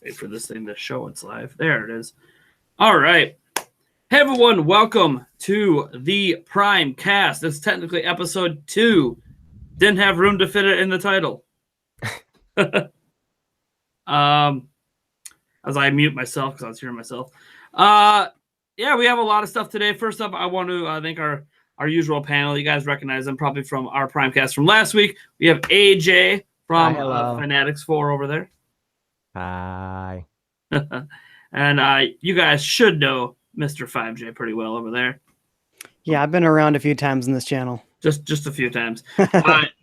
Wait for this thing to show it's live. There it is. All right. Hey, everyone. Welcome to the Prime Cast. It's technically episode 2. Didn't have room to fit it in the title. As I mute myself because I was hearing myself. Yeah, we have a lot of stuff today. First up, I want to thank our usual panel. You guys recognize them probably from our Primecast from last week. We have AJ from Fanatix 4 over there. Hi. And you guys should know Mr. 5J pretty well over there. Yeah, I've been around a few times in this channel. Just a few times.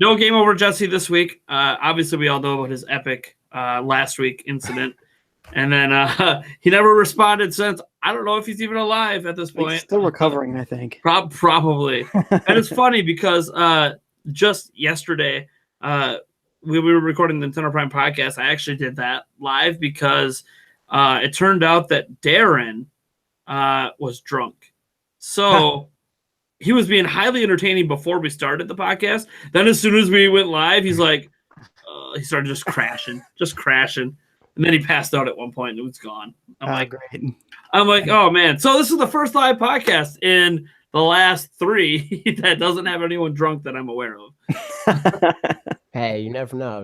No Game Over Jesse this week. Obviously, we all know about his epic last week incident. And then he never responded since. I don't know if he's even alive at this point. He's still recovering, I think. Probably. And it's funny because just yesterday, we were recording the Nintendo Prime podcast. I actually did that live because it turned out that Darren was drunk. So he was being highly entertaining before we started the podcast. Then as soon as we went live, he's like, he started just crashing. And then he passed out at one point and it was gone. Great. I'm like, oh man. So this is the first live podcast in the last 3 that doesn't have anyone drunk that I'm aware of. Hey, you never know.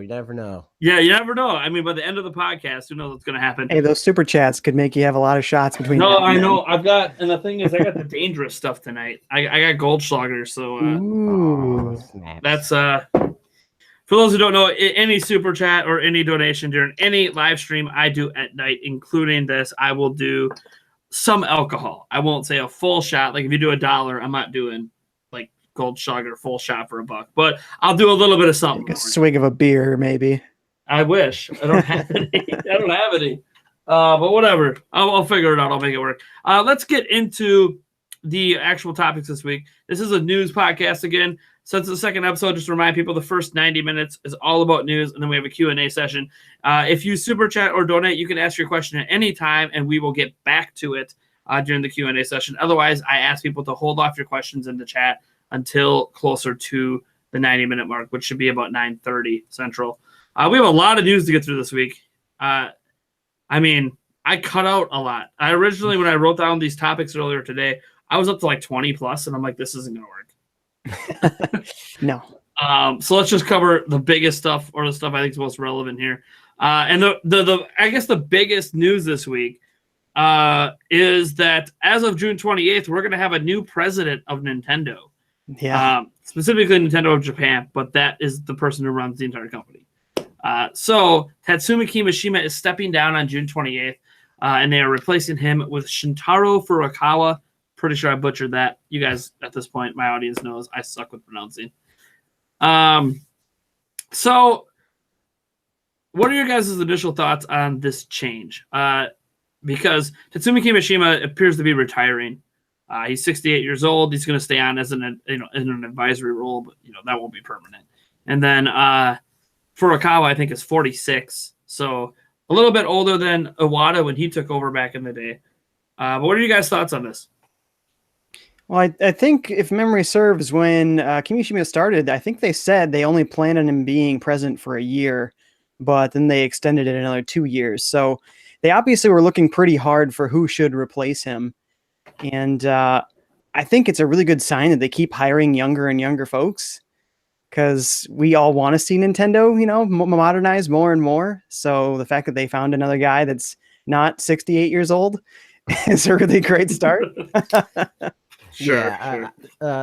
Yeah, you never know. I mean, by the end of the podcast, who knows what's going to happen? Hey, those super chats could make you have a lot of shots between. No, I know. And the thing is, I got the dangerous stuff tonight. I got Goldschlager, so that's for those who don't know, any super chat or any donation during any live stream I do at night, including this, I will do some alcohol. I won't say a full shot. Like if you do $1, I'm not doing like Goldschlager full shot for $1, but I'll do a little bit of something. Like a swig of a beer, maybe. I wish. I don't have any. But whatever. I'll figure it out. I'll make it work. Let's get into the actual topics this week. This is a news podcast again. Since the second episode, just to remind people, the first 90 minutes is all about news, and then we have a Q&A session. If you super chat or donate, you can ask your question at any time, and we will get back to it during the Q&A session. Otherwise, I ask people to hold off your questions in the chat until closer to the 90-minute mark, which should be about 9:30 Central. We have a lot of news to get through this week. I mean, I cut out a lot. Originally, when I wrote down these topics earlier today, I was up to like 20 plus, and I'm like, this isn't going to work. No. So let's just cover the biggest stuff, or the stuff I think is most relevant here. And the I guess the biggest news this week is that as of June 28th, we're going to have a new president of Nintendo. Yeah. Specifically Nintendo of Japan, but that is the person who runs the entire company. So Tatsumi Kimishima is stepping down on June 28th, and they are replacing him with Shintaro Furukawa. Pretty sure I butchered that. You guys, at this point, my audience knows I suck with pronouncing. So what are your guys' initial thoughts on this change? Because Tatsumi Kimishima appears to be retiring. He's 68 years old. He's going to stay on as in an advisory role, but that won't be permanent. And then Furukawa, I think, is 46, so a little bit older than Iwata when he took over back in the day. But what are you guys' thoughts on this? Well, I think if memory serves, when Kimishima started, I think they said they only planned on him being president for a year, but then they extended it another 2 years. So they obviously were looking pretty hard for who should replace him. And I think it's a really good sign that they keep hiring younger and younger folks, because we all want to see Nintendo, modernize more and more. So the fact that they found another guy that's not 68 years old is a really great start. Sure.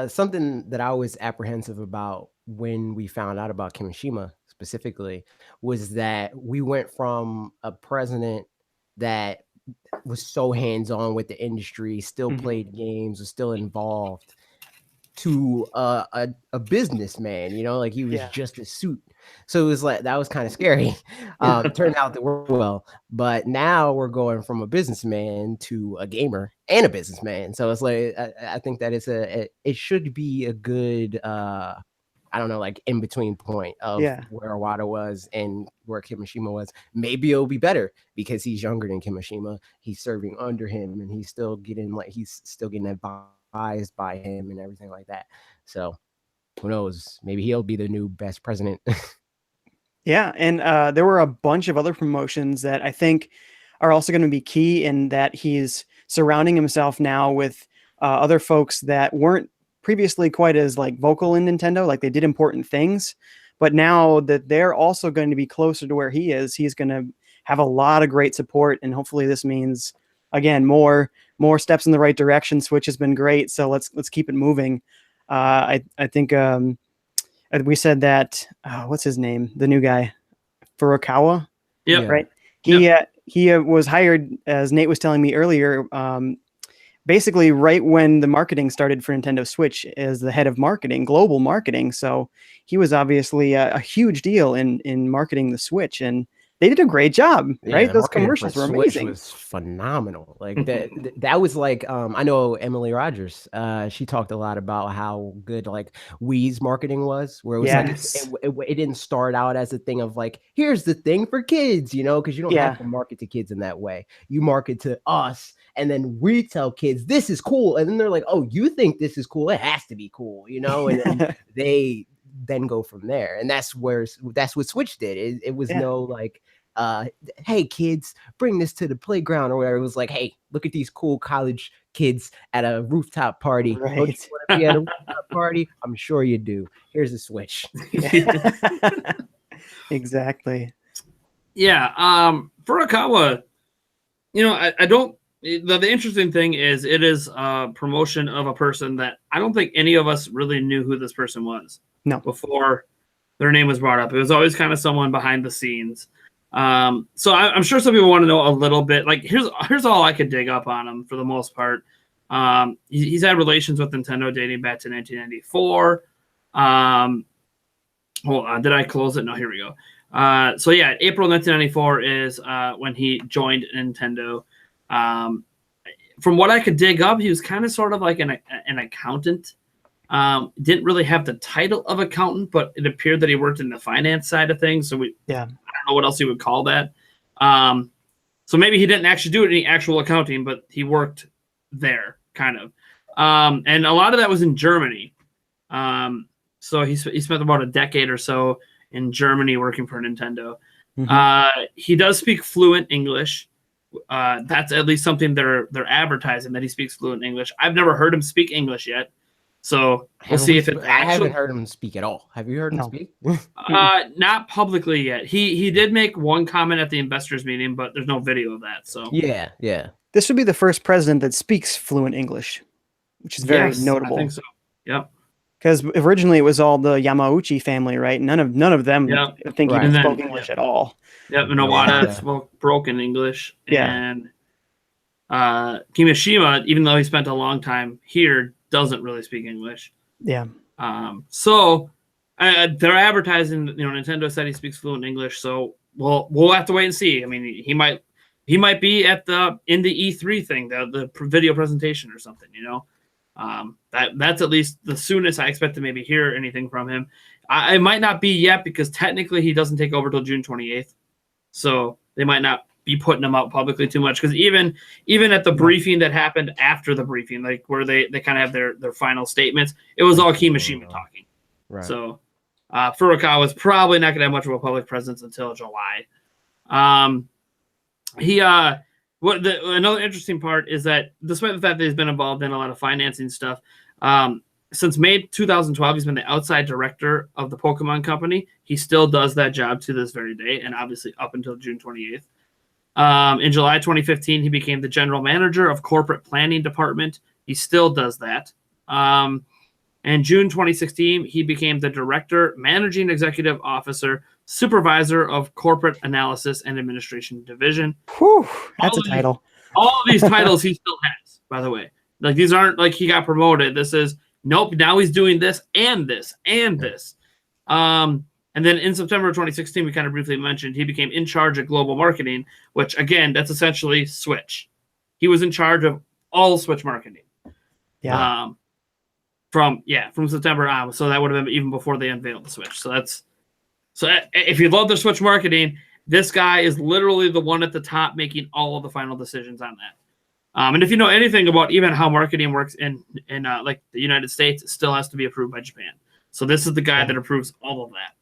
Something that I was apprehensive about when we found out about Kimishima specifically was that we went from a president that was so hands-on with the industry, still played games, was still involved, to a businessman, like he was just a suit. So it was like, that was kind of scary. Turned out that we're well, but now we're going from a businessman to a gamer and a businessman. So it's like, I think that it should be a good, like in between point of where Iwata was and where Kimishima was. Maybe it'll be better because he's younger than Kimishima. He's serving under him and he's still getting advised by him and everything like that. So who knows? Maybe he'll be the new best president. Yeah, and there were a bunch of other promotions that I think are also going to be key in that he's surrounding himself now with other folks that weren't previously quite as like vocal in Nintendo, like they did important things, but now that they're also going to be closer to where he is, he's going to have a lot of great support, and hopefully this means again more steps in the right direction. Switch has been great, so let's keep it moving. I think. We said that what's his name, the new guy, Furukawa, Yep. right? Yep. He was hired, as Nate was telling me earlier, basically right when the marketing started for Nintendo Switch, as the head of marketing, global marketing. So he was obviously a huge deal in marketing the Switch, and they did a great job, right? the Those marketing for commercials were Switch amazing. was phenomenal. Like that was like I know Emily Rogers. She talked a lot about how good like Wii's marketing was, where it was Yes. like it didn't start out as a thing of like here's the thing for kids, you know, because you don't Yeah. have to market to kids in that way. You market to us, and then we tell kids this is cool, and then they're like, oh, you think this is cool? It has to be cool, you know, and then they then go from there, and that's what Switch did. It was Yeah. no like hey kids, bring this to the playground or whatever. It was like, hey, look at these cool college kids at a rooftop party. Don't you Right. want to be at a rooftop party? I'm sure you do. Here's a Switch. Exactly. Yeah. Furukawa, you know, I don't. The interesting thing is, it is a promotion of a person that I don't think any of us really knew who this person was. No. Before their name was brought up, it was always kind of someone behind the scenes. So I'm sure some people want to know a little bit. Like here's all I could dig up on him for the most part. He's had relations with Nintendo dating back to 1994. Hold on, did I close it? No, here we go. So yeah, April 1994 is when he joined Nintendo. From what I could dig up, he was kind of sort of like an accountant. Didn't really have the title of accountant, but it appeared that he worked in the finance side of things. So I don't know what else he would call that. So maybe he didn't actually do any actual accounting, but he worked there, kind of. And a lot of that was in Germany. So he spent about a decade or so in Germany working for Nintendo. Mm-hmm. He does speak fluent English. That's at least something they're advertising, that he speaks fluent English. I've never heard him speak English yet. So we'll see if it's I haven't heard him speak at all. Have you heard him speak? Not publicly yet. He did make one comment at the investors meeting, but there's no video of that. So yeah. This would be the first president that speaks fluent English, which is very notable. I think so. Yep. Because originally it was all the Yamauchi family, right? None of them think he spoke English at all. Yep, and Iwata spoke broken English. Yeah. And Kimishima, even though he spent a long time here, doesn't really speak English. Yeah. So they're advertising, Nintendo said he speaks fluent English, so we'll have to wait and see. I mean, he might be in the E3 thing, the video presentation or something, that's at least the soonest I expect to maybe hear anything from him. It might not be yet, because technically he doesn't take over till June 28th. So they might not be putting him out publicly too much, because even at the briefing that happened after the briefing, like where they kind of have their final statements, it was all Kimishima talking. Right. So Furukawa is probably not going to have much of a public presence until July. Another interesting part is that despite the fact that he's been involved in a lot of financing stuff, since May 2012, he's been the outside director of the Pokemon Company. He still does that job to this very day, and obviously up until June 28th. In July 2015, he became the general manager of corporate planning department. He still does that. In June 2016, he became the director, managing executive officer, supervisor of corporate analysis and administration division. Whew, that's a title. All of these titles he still has, by the way. Like, these aren't like he got promoted. This is, nope, now he's doing this and this and this. And then in September of 2016, we kind of briefly mentioned he became in charge of global marketing, which, again, that's essentially Switch. He was in charge of all Switch marketing. Yeah. From September on. So that would have been even before they unveiled the Switch. So if you love the Switch marketing, this guy is literally the one at the top making all of the final decisions on that. And if you know anything about even how marketing works in like the United States, it still has to be approved by Japan. So this is the guy that approves all of that.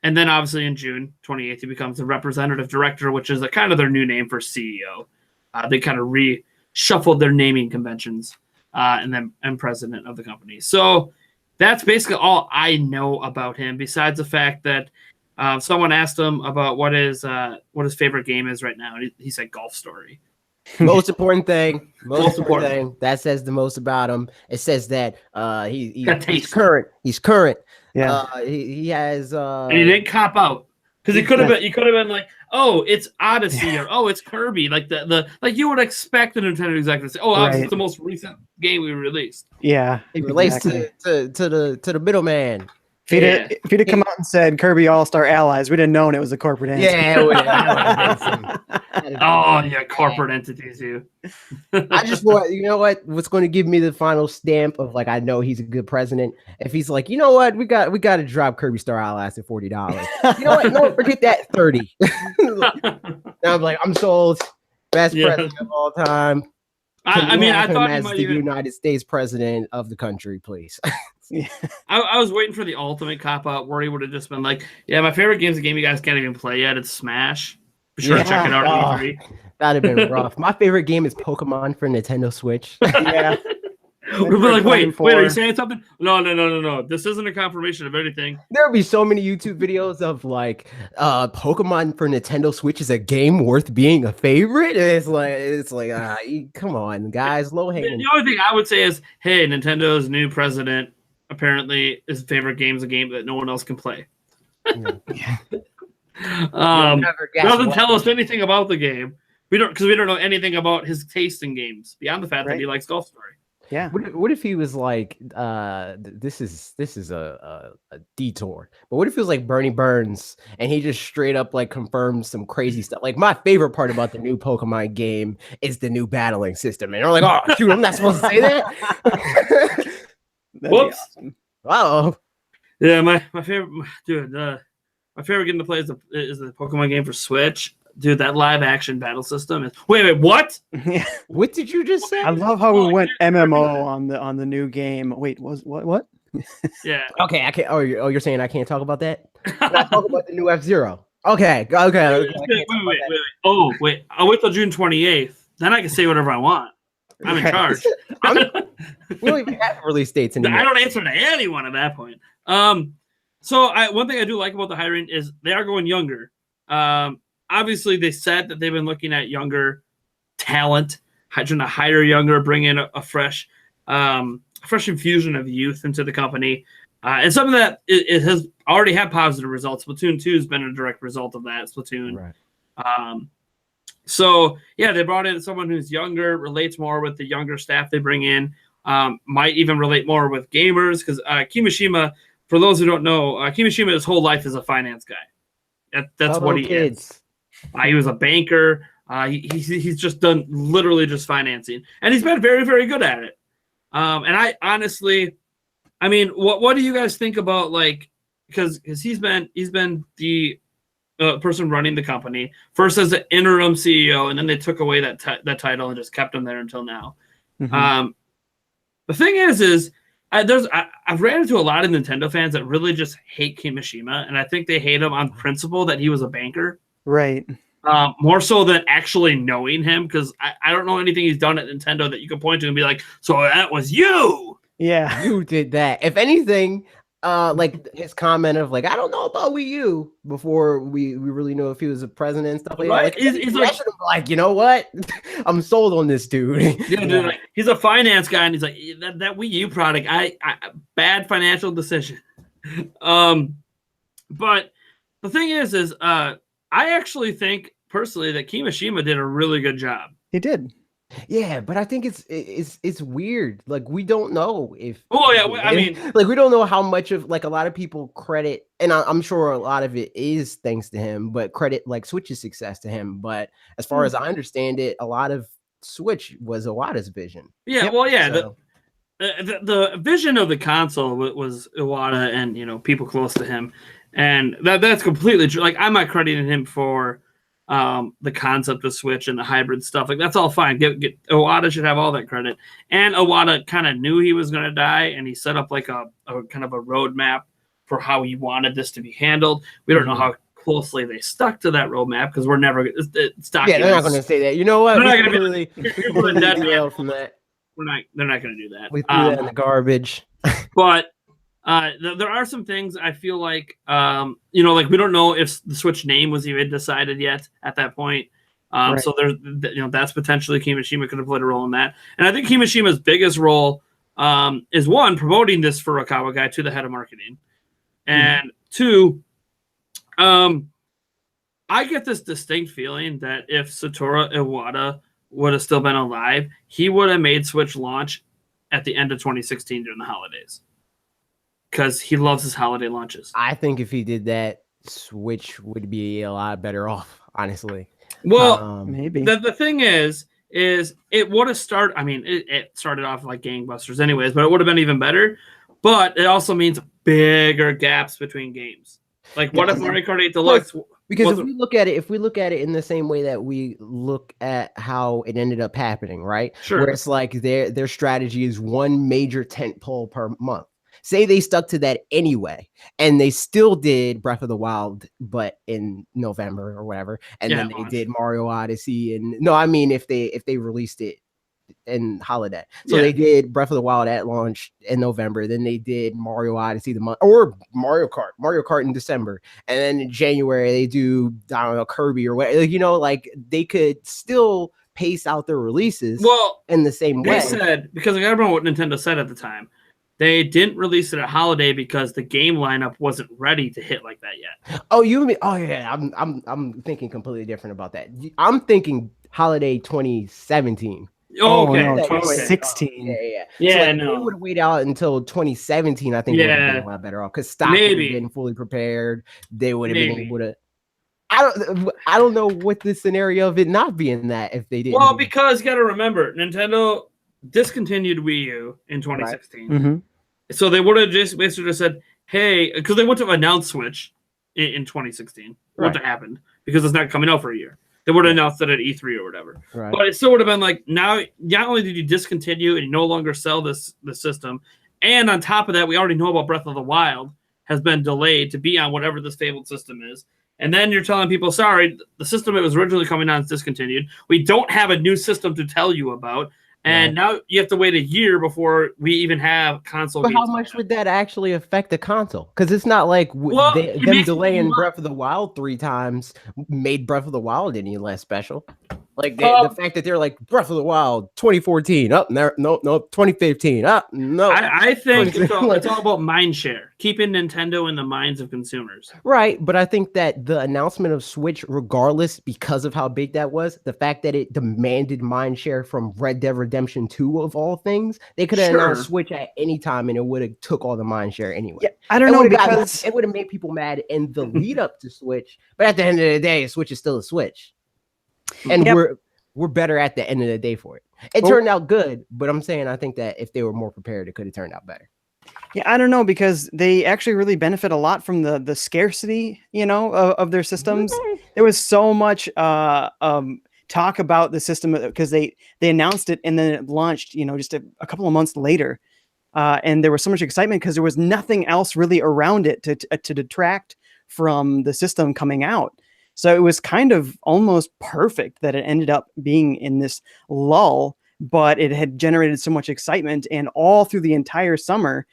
And then obviously in June 28th, he becomes the representative director, which is kind of their new name for CEO. They kind of reshuffled their naming conventions, and president of the company. So that's basically all I know about him, besides the fact that someone asked him about what his favorite game is right now, and he said Golf Story. Most important thing. That says the most about him. It says that he's current. He's current. Yeah. He has. And he didn't cop out because he could have been like, oh, it's Odyssey or oh, it's Kirby, like the you would expect a Nintendo executive to say, oh, obviously it's the most recent game we released. Yeah, he relates to the middleman. If he'd have come out and said Kirby All-Star Allies, we'd have known it was a corporate entity. Yeah. Oh, yeah, corporate entities, you. I just want, you know what's going to give me the final stamp of like I know he's a good president. If he's like, you know what, we got to drop Kirby Star Allies at $40. You know what? No, forget that, 30. Now I'm like, I'm sold. Best president of all time. I thought he as might the United States president of the country, please. I was waiting for the ultimate cop out where he would have just been like, yeah, my favorite game's a game you guys can't even play yet. It's Smash. Be sure to check it out at E3. That'd have been rough. My favorite game is Pokemon for Nintendo Switch. Yeah. We'll be like, wait, are you saying something? No. This isn't a confirmation of anything. There'll be so many YouTube videos of like Pokemon for Nintendo Switch is a game worth being a favorite. It's like come on, guys, low hanging. The only thing I would say is, hey, Nintendo's new president apparently his favorite game is a game that no one else can play. Yeah. Doesn't tell us anything about the game. We don't know anything about his taste in games beyond the fact that he likes Golf Story. Yeah. What if he was like, this is a detour, but what if he was like Bernie Burns and he just straight up like confirmed some crazy stuff? Like my favorite part about the new Pokemon game is the new battling system, and we're like, oh shoot, I'm not supposed to say that. Whoops. Awesome. Oh. Yeah, my favorite dude. My favorite game to play is the Pokemon game for Switch. Dude, that live action battle system is. Wait, what? What did you just say? I love how we went MMO on the new game. Wait, what? Yeah. Okay, I can't. Oh, you're saying I can't talk about that? Can I talk about the new F-Zero? Okay. Wait. Oh, wait. I'll wait till June 28th. Then I can say whatever I want. I'm in charge. We don't even have release dates anymore. I don't answer to anyone at that point. So one thing I do like about the hiring is they are going younger. Obviously, they said that they've been looking at younger talent, trying to hire younger, bring in a fresh infusion of youth into the company. And something that it has already had positive results. Splatoon 2 has been a direct result of that. Splatoon. Right. So, yeah, they brought in someone who's younger, relates more with the younger staff they bring in, might even relate more with gamers. Because Kimishima, for those who don't know, Kimishima, his whole life is a finance guy. That's what he is. He was a banker. He's just done literally just financing, and he's been very, very good at it. And I honestly, I mean, what do you guys think about like because he's been the person running the company first as the interim CEO, and then they took away that title and just kept him there until now. Mm-hmm. The thing is I've ran into a lot of Nintendo fans that really just hate Kimishima, and I think they hate him on principle that he was a banker. Right. More so than actually knowing him, because I don't know anything he's done at Nintendo that you can point to and be like, so that was you. Yeah. You did that. If anything, like his comment of like, I don't know about Wii U before we really know if he was a president and stuff like that. Like, he's like, you know what? I'm sold on this dude. Yeah, dude, like, he's a finance guy, and he's like, that Wii U product, I bad financial decision. But the thing is I actually think personally that Kimishima did a really good job. He did. Yeah, but I think it's weird. Like we don't know if. Oh yeah, I mean, like we don't know how much of like a lot of people credit, and I'm sure a lot of it is thanks to him, but credit like Switch's success to him. But as far as I understand it, a lot of Switch was Iwata's vision. Yeah, well, yeah, so. The vision of the console was Iwata and people close to him. And that's completely true. Like, I'm not crediting him for the concept of Switch and the hybrid stuff. Like, that's all fine. Iwata should have all that credit. And Iwata kind of knew he was going to die, and he set up like a kind of a roadmap for how he wanted this to be handled. We don't know how closely they stuck to that roadmap because we're never it's yeah, they're not going to say that. You know what? They're We not gonna completely, be we like, "Here's completely what a dead derailed man from that. They're not going to do that. We threw that in the garbage. But there are some things I feel like, like we don't know if the Switch name was even decided yet at that point. Right. So there's, that's potentially Kimishima could have played a role in that. And I think Kimishima's biggest role is one, promoting this Furukawa guy to the head of marketing. And two, I get this distinct feeling that if Satoru Iwata would have still been alive, he would have made Switch launch at the end of 2016 during the holidays. Because he loves his holiday launches. I think if he did that, Switch would be a lot better off, honestly. Well, maybe. The thing is it would have started, I mean, it started off like gangbusters anyways, but it would have been even better. But it also means bigger gaps between games. Like, what if Mario Kart 8 Deluxe... Because if we look at it in the same way that we look at how it ended up happening, right? Sure. Where it's like their strategy is one major tent pole per month. Say they stuck to that anyway, and they still did Breath of the Wild, but in November or whatever, and then they did Mario Odyssey, and if they released it in holiday, so they did Breath of the Wild at launch in November, then they did Mario Odyssey the month, or Mario Kart in December, and then in January they do Kirby or whatever. Like they could still pace out their releases in the same way. They said, because I remember what Nintendo said at the time. They didn't release it at holiday because the game lineup wasn't ready to hit like that yet. Oh, you mean? Oh yeah, I'm thinking completely different about that. I'm thinking holiday 2017. Oh, okay. No, 2016. Yeah. So they would wait out until 2017. I think it would have been a lot better off because stock would have been fully prepared. They would have been able to. I don't know what the scenario of it not being that if they didn't. Well, because you got to remember, Nintendo discontinued Wii U in 2016. Right. So they would have just basically just said, hey, because they wouldn't have announced Switch in 2016. It wouldn't have happened because it's not coming out for a year. They would have announced it at E3 or whatever. Right. But it still would have been like, now, not only did you discontinue and you no longer sell the system, and on top of that, we already know about Breath of the Wild has been delayed to be on whatever this fabled system is. And then you're telling people, sorry, the system it was originally coming on is discontinued. We don't have a new system to tell you about. And now you have to wait a year before we even have console games. But how much would that actually affect the console? Because it's not like them delaying Breath of the Wild 3 times made Breath of the Wild any less special. Like the fact that they're like Breath of the Wild 2014 up, no 2015 up, no. I think it's all about mind share, keeping Nintendo in the minds of consumers. Right, but I think that the announcement of Switch, regardless, because of how big that was, the fact that it demanded mind share from Red Dead Redemption 2 of all things, they could have announced Switch at any time and it would have took all the mind share anyway. Yeah, I don't know, because it would have made people mad in the lead up to Switch, but at the end of the day, Switch is still a Switch. And we're better at the end of the day for it. It turned out good, but I'm saying I think that if they were more prepared, it could have turned out better. Yeah, I don't know, because they actually really benefit a lot from the scarcity, of their systems. There was so much talk about the system because they announced it and then it launched, just a couple of months later. And there was so much excitement because there was nothing else really around it to detract from the system coming out. So it was kind of almost perfect that it ended up being in this lull, but it had generated so much excitement, and all through the entire summer,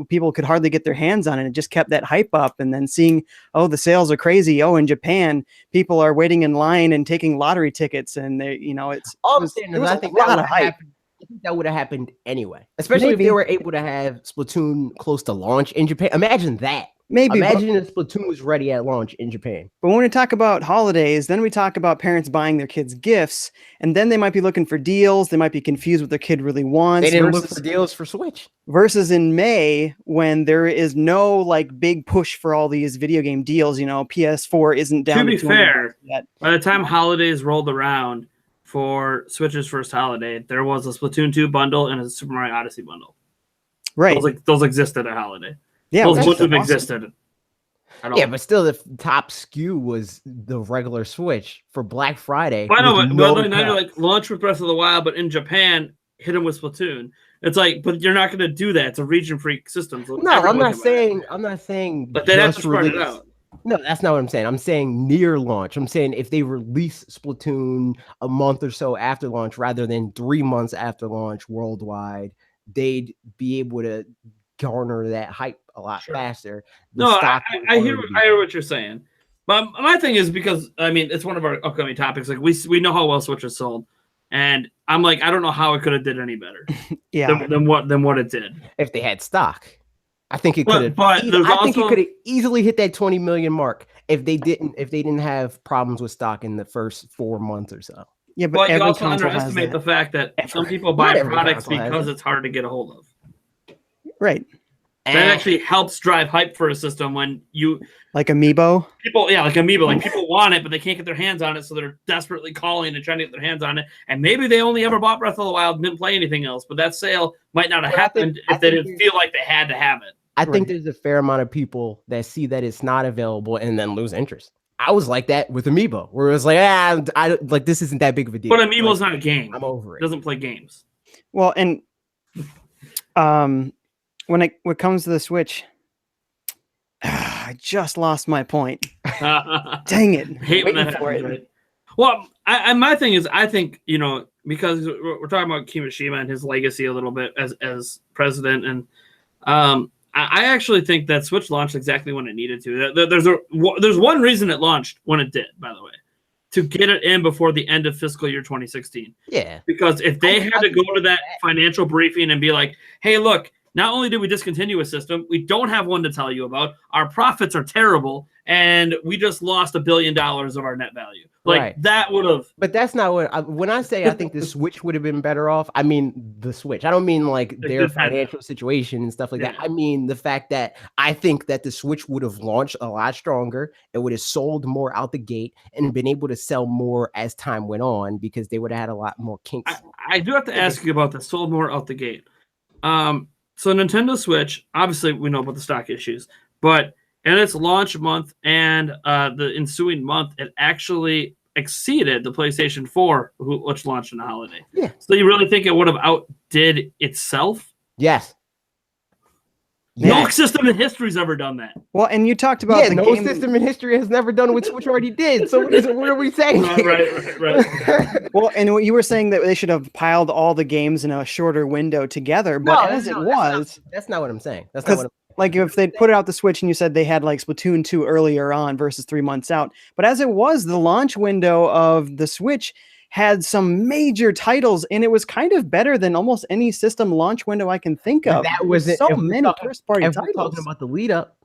people could hardly get their hands on it. It just kept that hype up, and then seeing, the sales are crazy. In Japan, people are waiting in line and taking lottery tickets, and they, I think a lot of hype. I think that would have happened anyway, especially if they were able to have Splatoon close to launch in Japan. Imagine that. Imagine if Splatoon was ready at launch in Japan. But when we talk about holidays, then we talk about parents buying their kids gifts, and then they might be looking for deals. They might be confused what their kid really wants. They didn't look for deals for Switch. Versus in May, when there is no big push for all these video game deals. PS4 isn't down. To be fair, yet. By the time holidays rolled around for Switch's first holiday, there was a Splatoon 2 bundle and a Super Mario Odyssey bundle. Right. Those existed at holiday. Yeah, those wouldn't have existed. Yeah, but still, the top SKU was the regular Switch for Black Friday. I know, but now you're launch with Breath of the Wild, but in Japan, hit them with Splatoon. It's like, but you're not going to do that. It's a region-free system. So No, I'm not saying. But they have to spread it release. out. No, that's not what I'm saying. I'm saying near launch. I'm saying if they release Splatoon a month or so after launch rather than 3 months after launch worldwide, they'd be able to garner that hype a lot faster. I hear what you're saying. But my thing is because, I mean, it's one of our upcoming topics. Like, we know how well Switch is sold. And I'm like, I don't know how it could have did any better than what it did. If they had stock. I think it could have. But I think it could have easily hit that 20 million mark if they didn't have problems with stock in the first 4 months or so. Yeah, but you also underestimate the fact that some people buy products because it's hard to get a hold of. Right. That actually helps drive hype for a system when you like Amiibo. Like Amiibo, like people want it, but they can't get their hands on it, so they're desperately calling and trying to get their hands on it. And maybe they only ever bought Breath of the Wild and didn't play anything else, but that sale might not have happened if they didn't feel like they had to have it. I think there's a fair amount of people that see that it's not available and then lose interest. I was like that with Amiibo, where it was like, I like this isn't that big of a deal. But Amiibo's not a game. I'm over it. It doesn't play games. Well, and when it comes to the Switch, I just lost my point. Dang it! Hate when that happens, right? Well, my thing is, I think because we're talking about Kimishima and his legacy a little bit as president, and I actually think that Switch launched exactly when it needed to. There's one reason it launched when it did, by the way, to get it in before the end of fiscal year 2016. Yeah. Because if they had to go to that financial briefing and be like, hey, look, not only did we discontinue a system, we don't have one to tell you about. Our profits are terrible, and we just lost $1 billion of our net value. That would have. But that's not what. When I say I think the Switch would have been better off, I mean the Switch. I don't mean like their financial situation and stuff like that. I mean the fact that I think that the Switch would have launched a lot stronger. It would have sold more out the gate and been able to sell more as time went on because they would have had a lot more kinks. I do have to ask you about the sold more out the gate. So Nintendo Switch, obviously we know about the stock issues, but in its launch month and the ensuing month, it actually exceeded the PlayStation 4, which launched in the holiday. Yeah. So you really think it would have outdid itself? Yes. No system in history has ever done that. Well, and you talked about no system in history has never done what Switch already did. So what are we saying? Right. Well, and you were saying that they should have piled all the games in a shorter window together, but that's not what I'm saying. That's not what like if they'd put it out the Switch and you said they had like Splatoon 2 earlier on versus 3 months out. But as it was, the launch window of the Switch had some major titles, and it was kind of better than almost any system launch window I can think of. That was so many first-party titles. We're talking about the lead up.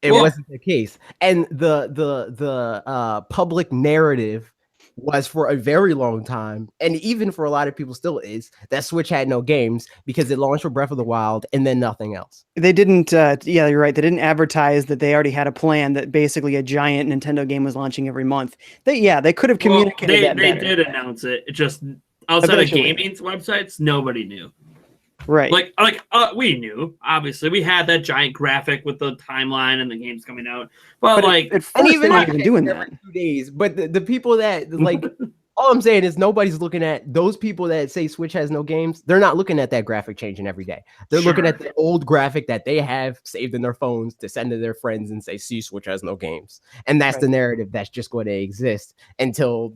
It wasn't the case, and the public narrative was for a very long time, and even for a lot of people still is, that Switch had no games because it launched for Breath of the Wild and then nothing else. They didn't, yeah, you're right. They didn't advertise that they already had a plan that basically a giant Nintendo game was launching every month. They could have communicated that better. They did announce it. It just, outside of gaming's websites, nobody knew. Right. We knew, obviously. We had that giant graphic with the timeline and the games coming out. But at first, they're not even doing that. 2 days. But the people that, like, all I'm saying is nobody's looking at those people that say Switch has no games. They're not looking at that graphic changing every day. They're looking at the old graphic that they have saved in their phones to send to their friends and say, see, Switch has no games. And that's the narrative that's just going to exist until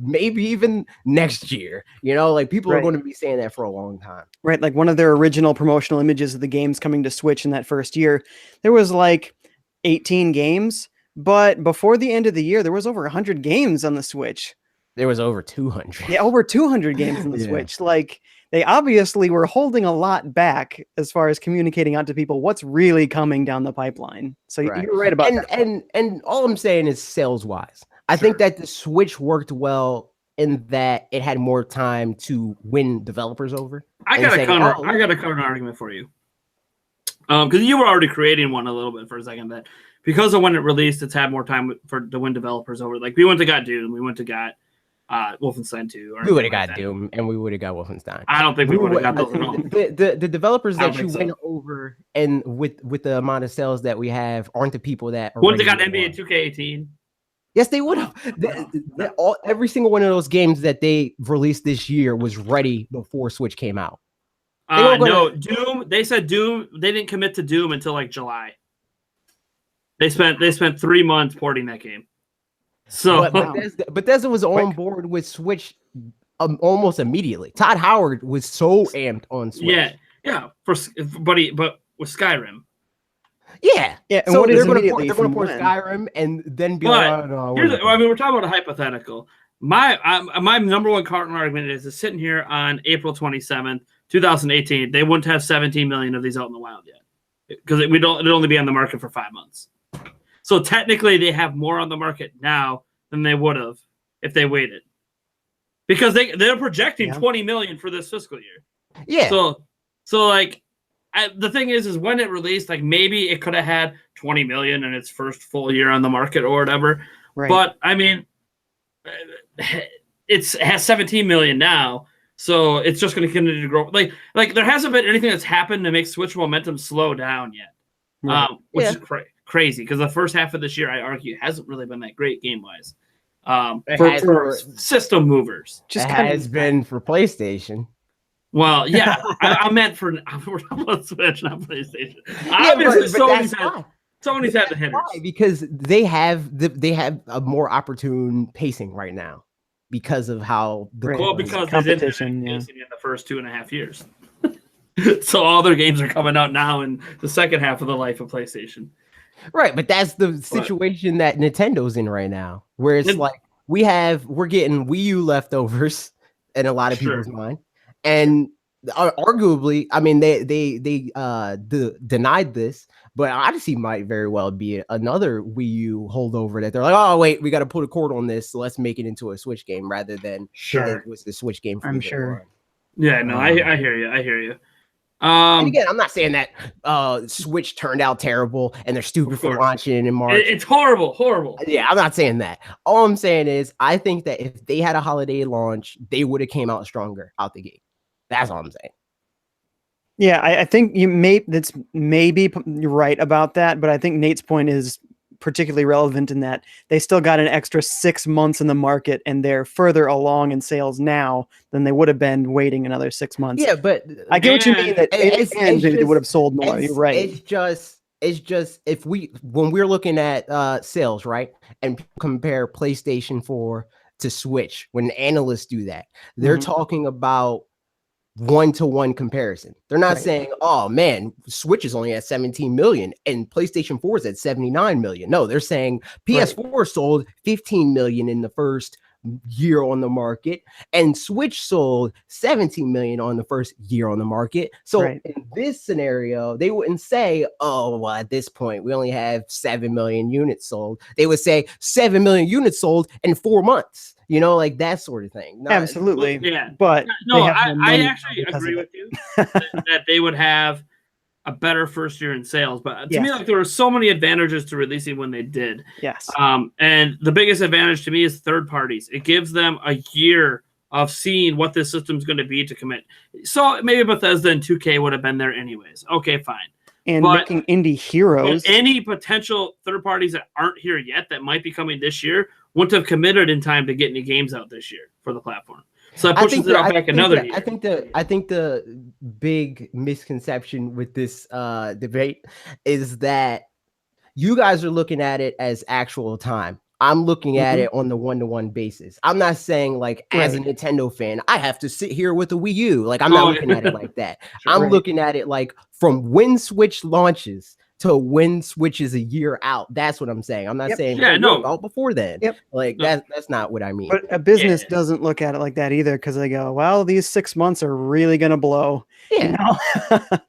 maybe even next year. People are going to be saying that for a long time. Right. Like one of their original promotional images of the games coming to Switch in that first year, there was like 18 games, but before the end of the year, there was over 100 games on the Switch. There was over 200. Yeah, over 200 games on the Switch. Like, they obviously were holding a lot back as far as communicating out to people what's really coming down the pipeline. So you're right about that. And all I'm saying is sales-wise. I think that the Switch worked well in that it had more time to win developers over. I got a counter argument for you. Because you were already creating one a little bit for a second, that because of when it released, it's had more time to win developers over. Like, we went to got Doom, we went to got Wolfenstein 2. We would have got Doom, and we would have got Wolfenstein. I don't think we would have got those at all. The developers that you win over, and with the amount of sales that we have, aren't the people that are. Wouldn't have got NBA 2K18? Yes, they would have. Every single one of those games that they released this year was ready before Switch came out. No, Doom. They said Doom. They didn't commit to Doom until like July. They spent 3 months porting that game. So but Bethesda was on board with Switch almost immediately. Todd Howard was so amped on Switch. Yeah. But with Skyrim. Yeah. And so what they're is going to immediately port when? Skyrim and then be like, oh, no. We're talking about a hypothetical. My number one counter argument is sitting here on April 27th, 2018. They wouldn't have 17 million of these out in the wild yet because it'd only be on the market for 5 months. So technically, they have more on the market now than they would have if they waited, because they're projecting 20 million for this fiscal year. Yeah. So like, the thing is when it released, like maybe it could have had 20 million in its first full year on the market or whatever. Right. But I mean, it has 17 million now, so it's just going to continue to grow. Like there hasn't been anything that's happened to make Switch momentum slow down yet, which is crazy because the first half of this year, I argue, hasn't really been that great game wise. For system movers, just has been for PlayStation. Well, yeah, I meant for Switch, not PlayStation. Obviously, Sony's had the hitters. Why? Because they have a more opportune pacing right now because of how because competition in the first 2.5 years. So all their games are coming out now in the second half of the life of PlayStation. Right, but that's the situation that Nintendo's in right now, where it's like we're getting Wii U leftovers in a lot of people's mind, and arguably, I mean, they denied this, but Odyssey might very well be another Wii U holdover that they're like, oh wait, we got to put a cord on this, so let's make it into a Switch game rather than it was the Switch game. I'm sure. Yeah, no, I hear you. And again, I'm not saying that Switch turned out terrible and they're stupid for launching in March. It's horrible. Yeah, I'm not saying that. All I'm saying is I think that if they had a holiday launch, they would have came out stronger out the gate. That's all I'm saying. Yeah, I think maybe you're right about that, but I think Nate's point is particularly relevant in that they still got an extra 6 months in the market and they're further along in sales now than they would have been waiting another 6 months. Yeah, but I get what you mean that they would have sold more. You're right. It's just when we're looking at sales, right, and compare PlayStation 4 to Switch, when analysts do that, they're talking about 1-to-1 comparison. They're not saying, oh man, Switch is only at 17 million and PlayStation 4 is at 79 million. No, they're saying PS4 sold 15 million in the first year on the market and Switch sold 17 million on the first year on the market. So in this scenario, they wouldn't say, oh, well, at this point, we only have 7 million units sold. They would say 7 million units sold in 4 months. You know, like that sort of thing. Absolutely. Yeah. But no, I actually agree with you that they would have a better first year in sales. But to me, like there were so many advantages to releasing when they did. Yes. And the biggest advantage to me is third parties. It gives them a year of seeing what this system's going to be to commit. So maybe Bethesda and 2K would have been there anyways. Okay, fine. And making indie heroes. Any potential third parties that aren't here yet that might be coming this year wouldn't have committed in time to get any games out this year for the platform. So that pushes it out back another year. I think the big misconception with this debate is that you guys are looking at it as actual time. I'm looking at it on the 1-to-1 basis. I'm not saying like as a Nintendo fan, I have to sit here with a Wii U. Like I'm not looking at it like that. I'm looking at it like from when Switch launches to when Switch is a year out. That's what I'm saying. I'm not saying out before then. Like that's not what I mean. But a business doesn't look at it like that either because they go, well, these 6 months are really gonna blow. Yeah. You know?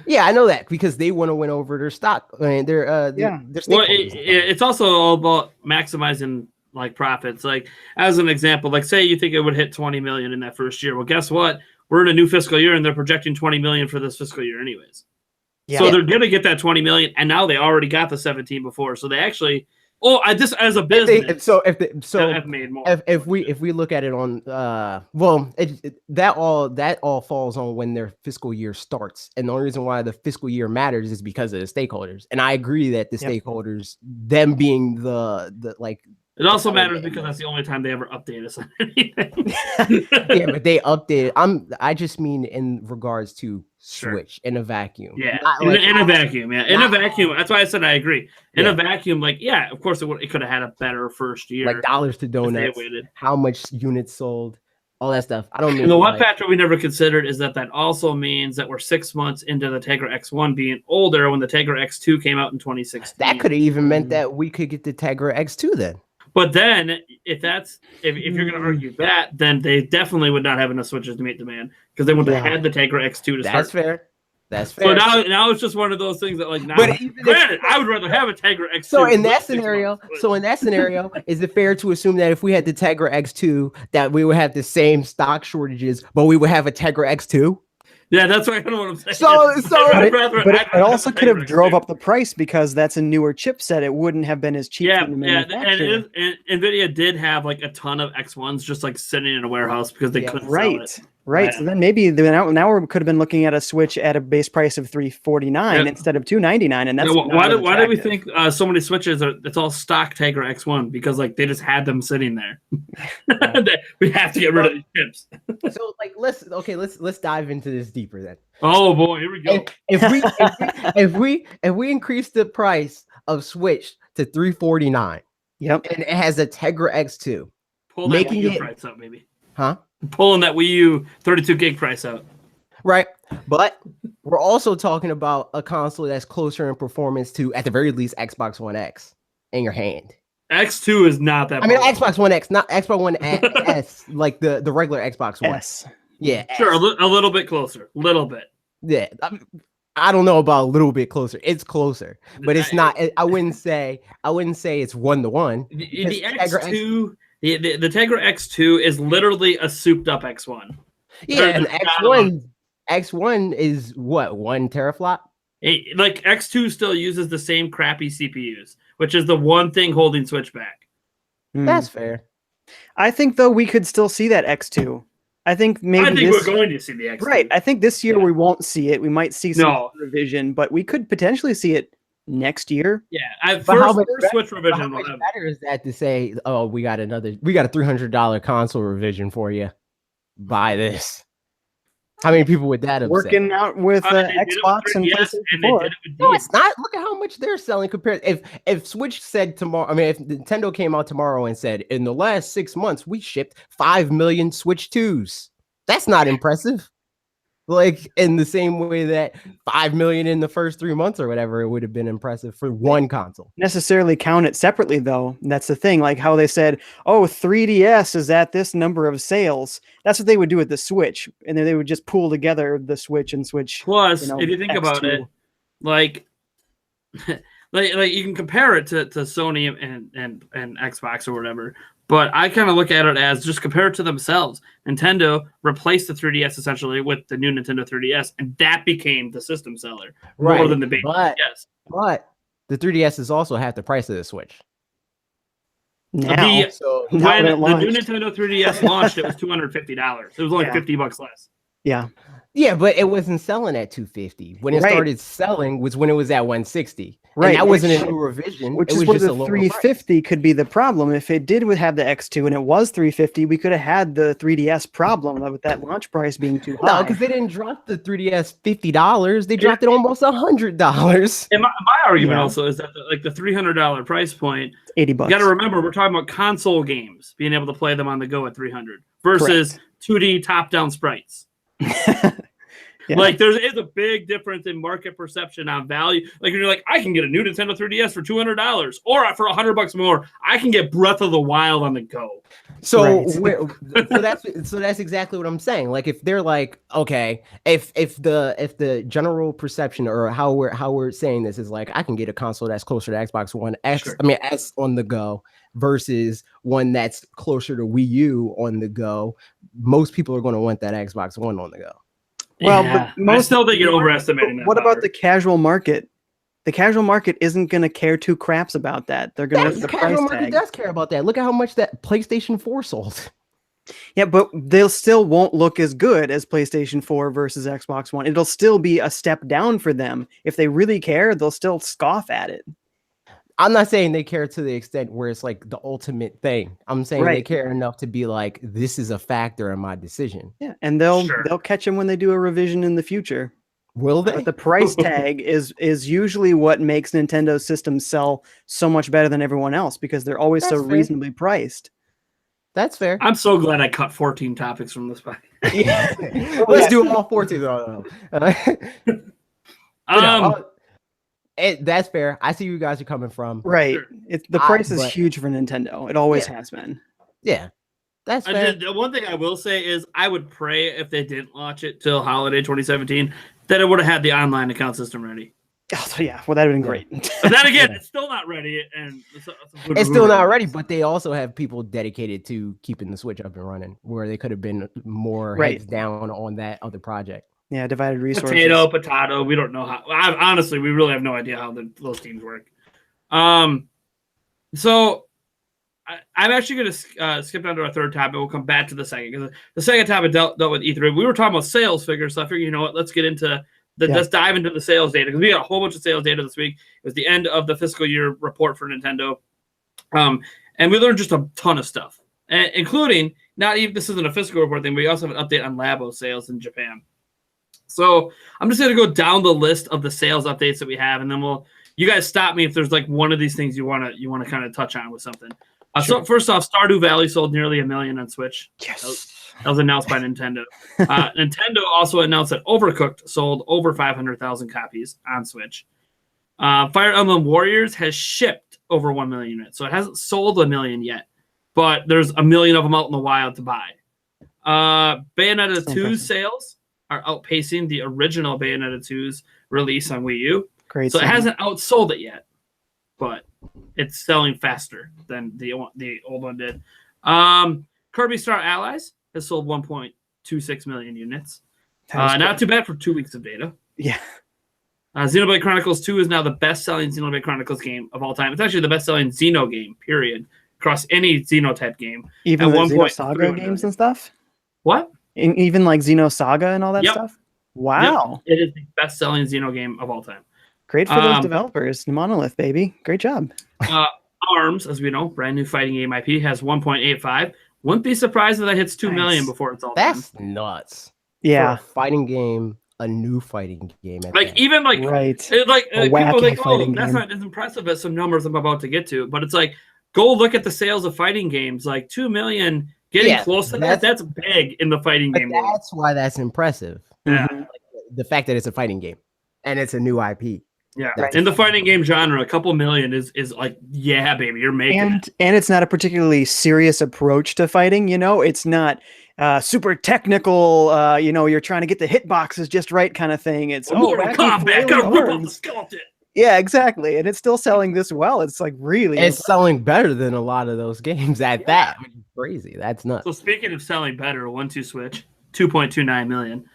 Yeah, I know that because they want to win over their stock. I mean, their stakeholders. Well, it's also all about maximizing like profits. Like as an example, like say you think it would hit 20 million in that first year. Well, guess what? We're in a new fiscal year and they're projecting 20 million for this fiscal year anyways. Yeah. So they're going to get that 20 million, and now they already got the 17 before. So they actually, just as a business, have made more. If we look at it on, that all falls on when their fiscal year starts, and the only reason why the fiscal year matters is because of the stakeholders. And I agree that the stakeholders, them being the It also matters because that's the only time they ever update us on anything. Yeah, but they updated. I just mean in regards to Switch in a vacuum. Yeah, Like in a vacuum. Yeah, in a vacuum. That's why I said I agree. In Yeah. a vacuum, like of course it could have had a better first year. like dollars to donuts, how much units sold, all that stuff. I don't mean. And the one factor we never considered is that also means that we're 6 months into the Tegra X1 being older when the Tegra X2 came out in 2016. That could have even meant that we could get the Tegra X2 then. But then, if you're going to argue that, then they definitely would not have enough Switches to meet demand because they would have had the Tegra X2 to start. That's fair. That's fair. So now it's just one of those things that like now. But granted, I would rather have a Tegra X2. So in that scenario, is it fair to assume that if we had the Tegra X2, that we would have the same stock shortages, but we would have a Tegra X2? Yeah, that's what I'm saying. So but it also could have drove up the price because that's a newer chipset. It wouldn't have been as cheap. And NVIDIA did have like a ton of X1s just like sitting in a warehouse because they couldn't sell it. Right. So then maybe now we could have been looking at a Switch at a base price of $349 instead of $299, and that's why do we think so many Switches it's all stock Tegra X1 because like they just had them sitting there. We have to get rid of these chips. So like let's dive into this deeper then. Oh boy, here we go. If we increase the price of Switch to $349, and it has a Tegra X2, pull that Wii U price up, maybe. Huh? Pulling that Wii U 32 gig price out. Right. But we're also talking about a console that's closer in performance to, at the very least, Xbox One X in your hand. X2 is not that. I mean, Xbox One X, not Xbox One S, like the regular Xbox One. S. Yeah. Sure, a little bit closer. Little bit. Yeah. I don't know about a little bit closer. It's closer, but it's not. I wouldn't say it's 1-to-1. The X2. The Tegra X2 is literally a souped up X1. Yeah, and X1 is what, 1 teraflop? Like X2 still uses the same crappy CPUs, which is the one thing holding Switch back. That's fair. I think though we could still see that X2. I think we're going to see the X2. Right. I think this year we won't see it. We might see some revision, but we could potentially see it next year. Yeah, first Switch revision. How much better is that to say, oh, we got a $300 console revision for you? Buy this. How many people would that have working out with Xbox and PlayStation 4? No, it's not. Look at how much they're selling compared. If Switch said tomorrow, I mean, if Nintendo came out tomorrow and said, in the last 6 months we shipped 5 million Switch 2s, that's not impressive. Like in the same way that 5 million in the first 3 months or whatever, it would have been impressive for one console. Necessarily count it separately though. That's the thing. Like how they said, oh, 3DS is at this number of sales. That's what they would do with the Switch, and then they would just pool together the Switch and Switch. Plus, if you think X2. About it, like you can compare it to Sony and Xbox or whatever. But I kind of look at it as just compare it to themselves. Nintendo replaced the 3DS essentially with the new Nintendo 3DS, and that became the system seller more than the base 3DS. But the 3DS is also half the price of the Switch. When the new Nintendo 3DS launched, it was $250. It was only $50 less. Yeah. Yeah, but it wasn't selling at $250. When it started selling was when it was at $160. Right. And that wasn't a new revision. Which is where the $350 could be the problem. If it did have the X2 and it was $350, we could have had the 3DS problem with that launch price being too high. No, because they didn't drop the 3DS $50. They dropped it almost $100. And my argument also is that the $300 price point, $80. You got to remember, we're talking about console games, being able to play them on the go at $300 versus 2D top-down sprites. Like there is a big difference in market perception on value. Like you're like, I can get a new Nintendo 3DS for $200, or for $100 more, I can get Breath of the Wild on the go. So that's exactly what I'm saying. Like if they're like, okay, if the general perception or how we're saying this is like, I can get a console that's closer to Xbox One X, S on the go versus one that's closer to Wii U on the go, most people are going to want that Xbox One on the go. Well, but I still think you're overestimating that. What about the casual market? The casual market isn't going to care two craps about that. They're going to look at the casual market does care about that. Look at how much that PlayStation 4 sold. Yeah, but they'll still won't look as good as PlayStation 4 versus Xbox One. It'll still be a step down for them. If they really care, they'll still scoff at it. I'm not saying they care to the extent where it's like the ultimate thing. I'm saying they care enough to be like, this is a factor in my decision. Yeah, and they'll catch them when they do a revision in the future. Will they? But the price tag is usually what makes Nintendo's systems sell so much better than everyone else, because they're always so reasonably priced. That's fair. I'm so glad I cut 14 topics from this podcast. Yeah. Let's do all 14. That's fair. I see where you guys are coming from. Right. Sure. The price is huge for Nintendo. It always has been. Yeah. That's fair. The one thing I will say is I would pray if they didn't launch it till holiday 2017 that it would have had the online account system ready. Oh, yeah. Well, that would have been great. But then again, it's still not ready. And it's still not ready, but they also have people dedicated to keeping the Switch up and running, where they could have been more heads down on that other project. Yeah, divided resources. Potato. We don't know how. Honestly, we really have no idea how those teams work. So I'm actually going to skip down to our third topic. We'll come back to the second, because the second topic dealt with E3. We were talking about sales figures, so I figured, you know what, let's get into let's dive into the sales data, because we got a whole bunch of sales data this week. It was the end of the fiscal year report for Nintendo, and we learned just a ton of stuff, including this isn't a fiscal report thing, but we also have an update on Labo sales in Japan. So I'm just going to go down the list of the sales updates that we have, and then you guys stop me if there's like one of these things you want to kind of touch on with something. So first off, Stardew Valley sold nearly 1 million on Switch. Yes. That was announced by Nintendo. Nintendo also announced that Overcooked sold over 500,000 copies on Switch. Fire Emblem Warriors has shipped over 1 million units, so it hasn't sold 1 million yet, but there's 1 million of them out in the wild to buy. Bayonetta 2's sales are outpacing the original Bayonetta 2's release on Wii U. Great. So it hasn't outsold it yet, but it's selling faster than the old one did. Kirby Star Allies has sold 1.26 million units. Not too bad for 2 weeks of data. Yeah. Xenoblade Chronicles 2 is now the best-selling Xenoblade Chronicles game of all time. It's actually the best-selling Xeno game, period, across any Xeno-type game. Even the Xenosaga games and stuff? What? Even like Xenosaga and all that stuff? Wow. Yep. It is the best-selling Xeno game of all time. Great for those developers. Monolith, baby. Great job. ARMS, as we know, brand new fighting game IP, has 1.85. Wouldn't be surprised if that hits 2 million before it's all done. That's nuts. Yeah. For a fighting game, a new fighting game. Even like, right. People think, that's not as impressive as some numbers I'm about to get to. But it's like, go look at the sales of fighting games. Like 2 million, getting close to that. That's big in the fighting game world. That's why that's impressive. Yeah. Like, the fact that it's a fighting game and it's a new IP. Yeah, in the fighting game genre, a couple million is like, yeah, baby, you're making it. And it's not a particularly serious approach to fighting. It's not super technical. You're trying to get the hitboxes just right kind of thing. It's combat, gotta rip off the skeleton. Yeah, exactly, and it's still selling this well. It's like really, it's selling better than a lot of those games at that. Crazy, that's nuts. So speaking of selling better, 1-2 Switch, 2.29 million.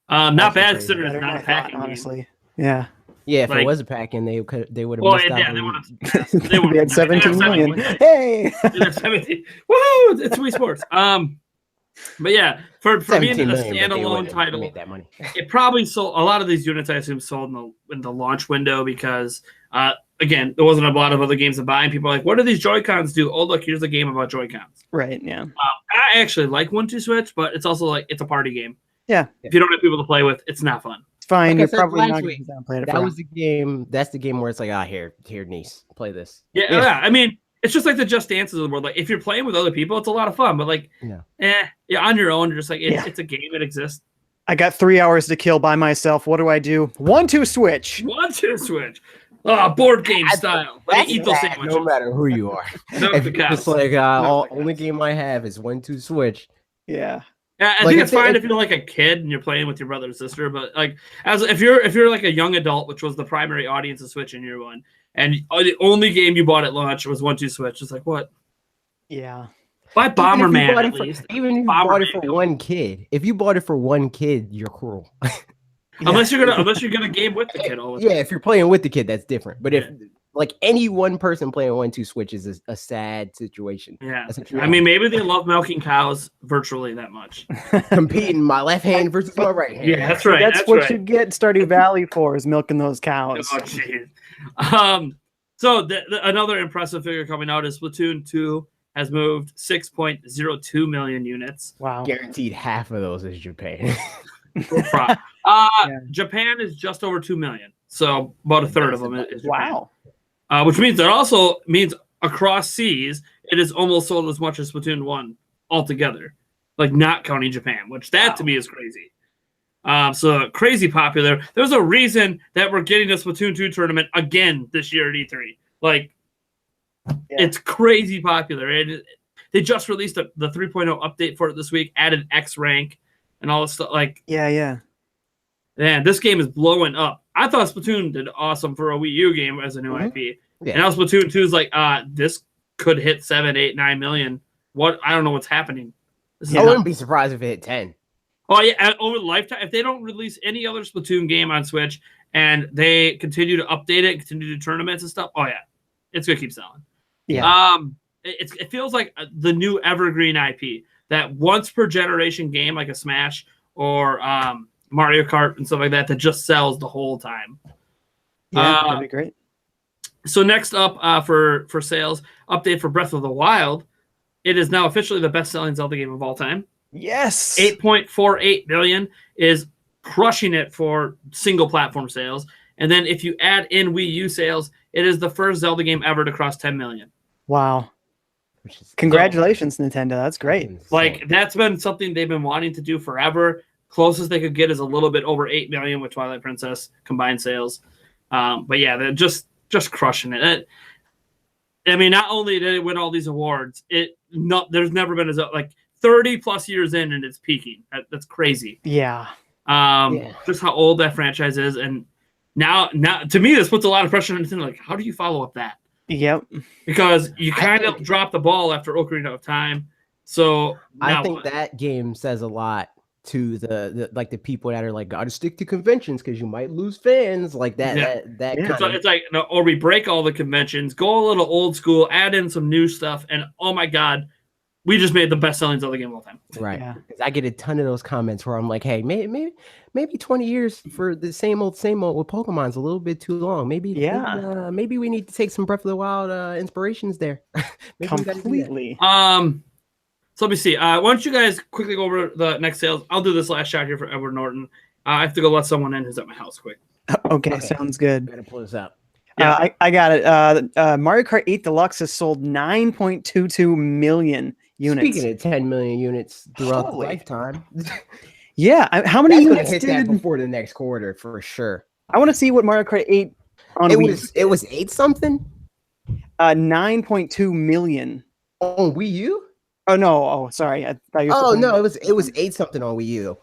Not bad considering it's not a packing honestly. Game. Yeah, if it was a pack-in, they would have missed out. They would have 17 million. Hey, 17. Woo! It's Wii Sports. But yeah, for being a standalone title, made that money. It probably sold a lot of these units. I assume sold in the launch window because, again, there wasn't a lot of other games to buy, and people are like, "What do these Joy-Cons do?" Oh, look, here's a game about Joy-Cons. Right. Yeah. I actually like 1-2 Switch, but it's also like it's a party game. Yeah. If you don't have people to play with, it's not fun. Fine, you're probably not going to play it. That was the game. That's the game where it's like, here, niece, play this. Yeah. I mean, it's just like the Just Dances of the world. Like, if you're playing with other people, it's a lot of fun. But like, on your own, you're just like, it's a game. It exists. I got 3 hours to kill by myself. What do I do? 1-2 Switch. 1-2 Switch. Board game style. Let me eat those sandwiches. No matter who you are. It's like only game I have is 1-2 Switch. Yeah. I think it's fine if you're like a kid and you're playing with your brother or sister, but like if you're like a young adult, which was the primary audience of Switch in year one, and the only game you bought at launch was 1-2 Switch, it's like what? Yeah. Buy Bomberman at least. Even if you bought it for one kid, if you bought it for one kid, you're cruel. Unless you're gonna game with the kid all the time. Yeah, if you're playing with the kid, that's different. But if like any one person playing 1-2 Switch is a sad situation. Yeah. I mean, maybe they love milking cows virtually that much. Competing my left hand versus my right hand. Yeah, that's right. That's what you get Stardew Valley for, is milking those cows. Oh, jeez. So another impressive figure coming out is Splatoon 2 has moved 6.02 million units. Wow. Guaranteed half of those is Japan. Japan is just over 2 million. So about a third of them is Japan. Wow. Which means that also means across seas, it is almost sold as much as Splatoon 1 altogether. Like not counting Japan, which that to me is crazy. So crazy popular. There's a reason that we're getting a Splatoon 2 tournament again this year at E3. Like, it's crazy popular. They just released the 3.0 update for it this week, added X rank and all this stuff. Like, yeah. Man, this game is blowing up. I thought Splatoon did awesome for a Wii U game as a new IP. Yeah. And now Splatoon 2 is like, this could hit 7, 8, 9 million. What? I don't know what's happening. I wouldn't be surprised if it hit 10. Oh, yeah. Over the lifetime, if they don't release any other Splatoon game on Switch and they continue to update it, continue to do tournaments and stuff, oh, yeah. It's going to keep selling. Yeah. It feels like the new evergreen IP that once per generation game, like a Smash or Mario Kart and stuff like that just sells the whole time. Yeah, that'd be great. So next up for sales, update for Breath of the Wild. It is now officially the best-selling Zelda game of all time. Yes. 8.48 billion is crushing it for single platform sales. And then if you add in Wii U sales, it is the first Zelda game ever to cross 10 million. Wow. Congratulations, Nintendo. That's great. Like, that's been something they've been wanting to do forever. Closest they could get is a little bit over 8 million with Twilight Princess combined sales. But yeah, they're just crushing it. I mean, not only did it win all these awards, there's never been like 30 plus years in and it's peaking. That's crazy. Yeah. Just how old that franchise is. And now to me, this puts a lot of pressure on Nintendo. Like, how do you follow up that? Yep. Because you kind of dropped the ball after Ocarina of Time. So I think that game says a lot to the people that are like, gotta stick to conventions because you might lose fans like that. It's like, no, or we break all the conventions, go a little old school, add in some new stuff, and oh my god, we just made the best selling Zelda game of all time. Right. Yeah. I get a ton of those comments where I'm like, hey, maybe 20 years for the same old with Pokemon's a little bit too long. Maybe we need to take some Breath of the Wild inspirations there. Completely. So let me see. Why don't you guys quickly go over the next sales? I'll do this last shot here for Edward Norton. I have to go let someone in who's at my house quick. Okay. Sounds good. Gotta pull this up. Yeah, I got it. Mario Kart 8 Deluxe has sold 9.22 million units. Speaking of 10 million units throughout the lifetime. Yeah, how many units hit that before the next quarter for sure? I want to see what Mario Kart 8 on Wii. It was 8 something? 9.2 million. On Wii U? Oh no! Oh, sorry. I thought you were no, it was 8 something on Wii U.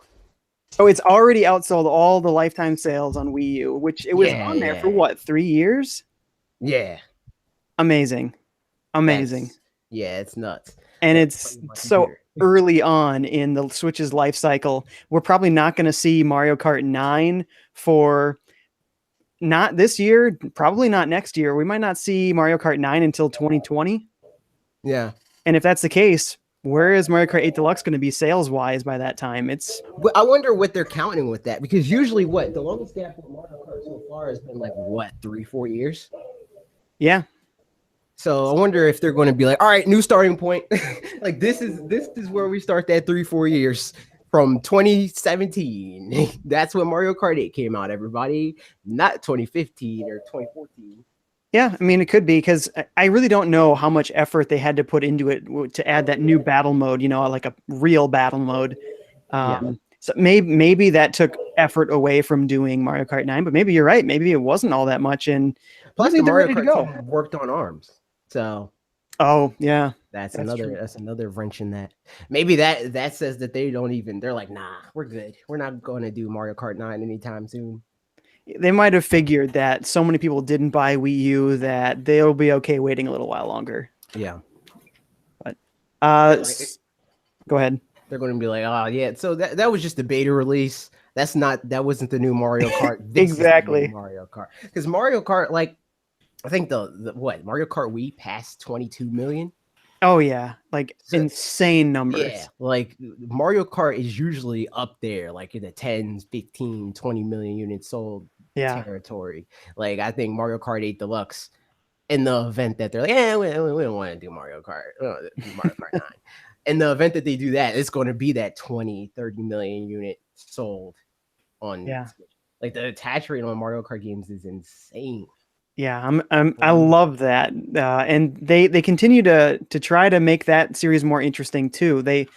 So it's already outsold all the lifetime sales on Wii U, which it was on there for what, 3 years? Yeah. Amazing. It's nuts. And it's so early on in the Switch's life cycle. We're probably not going to see Mario Kart 9 for not this year, probably not next year. We might not see Mario Kart 9 until 2020. Yeah. And if that's the case, where is Mario Kart 8 Deluxe going to be sales-wise by that time? I wonder what they're counting with that, because usually the longest gap for Mario Kart so far has been like, 3-4 years? Yeah. So I wonder if they're going to be like, all right, new starting point. Like this is where we start that 3-4 years from 2017. That's when Mario Kart 8 came out, everybody, not 2015 or 2014. Yeah, I mean, it could be, because I really don't know how much effort they had to put into it to add that new battle mode, like a real battle mode. So maybe that took effort away from doing Mario Kart 9, but maybe you're right. Maybe it wasn't all that much. And plus, the Mario Kart team worked on ARMS. So, yeah, that's another wrench in that. Maybe that says that they're like, nah, we're good. We're not going to do Mario Kart 9 anytime soon. They might have figured that so many people didn't buy Wii U that they'll be okay waiting a little while longer. Yeah. But go ahead. They're going to be like, oh yeah, so that was just the beta release. That wasn't the new Mario Kart. Exactly. Mario Kart. Because Mario Kart, like, I think the Mario Kart Wii passed 22 million. Oh yeah, like insane numbers. Yeah, like Mario Kart is usually up there, like in the 10, 15, 20 million units sold territory. Like I think Mario Kart 8 Deluxe, in the event that they're like, yeah, we don't want to do Mario Kart. We don't wanna do Mario Kart 9. In the event that they do that, it's going to be that 20, 30 million unit sold on Switch. Like the attach rate on Mario Kart games is insane. Yeah, I love that, and they continue to try to make that series more interesting too. They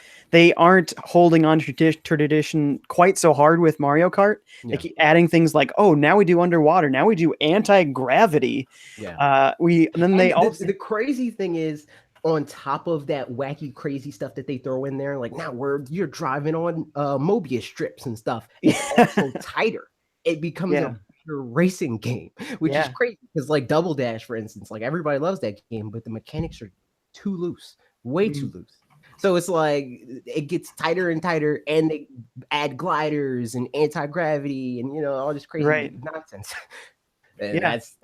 aren't holding on to tradition quite so hard with Mario Kart. They keep adding things like, oh, now we do underwater, now we do anti-gravity. The crazy thing is, on top of that wacky, crazy stuff that they throw in there, like now you're driving on Mobius strips and stuff. It's also tighter. It becomes a racing game, which is crazy because like Double Dash, for instance, like everybody loves that game, but the mechanics are too loose, way too loose. So it's like it gets tighter and tighter, and they add gliders and anti-gravity and all this crazy nonsense. And that's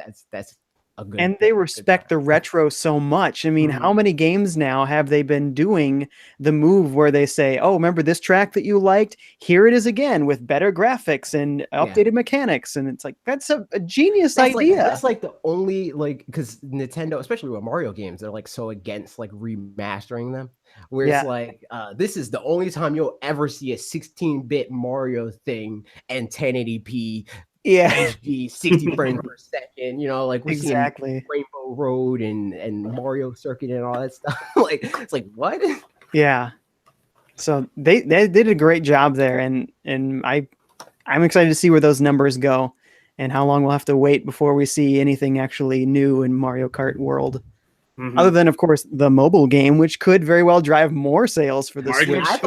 a good. And they respect the retro so much. I mean, how many games now have they been doing the move where they say, "Oh, remember this track that you liked? Here it is again with better graphics and updated mechanics." And it's like that's a genius idea. That's like the only because Nintendo, especially with Mario games, they're like so against like remastering them. Where it's like this is the only time you'll ever see a 16-bit Mario thing and 1080p. HD 60 frames per second, like we're seeing Rainbow Road and Mario Circuit and all that stuff. Like it's like what? Yeah. So they did a great job there, and I'm excited to see where those numbers go and how long we'll have to wait before we see anything actually new in Mario Kart world. Other than, of course, the mobile game, which could very well drive more sales for the Switch. I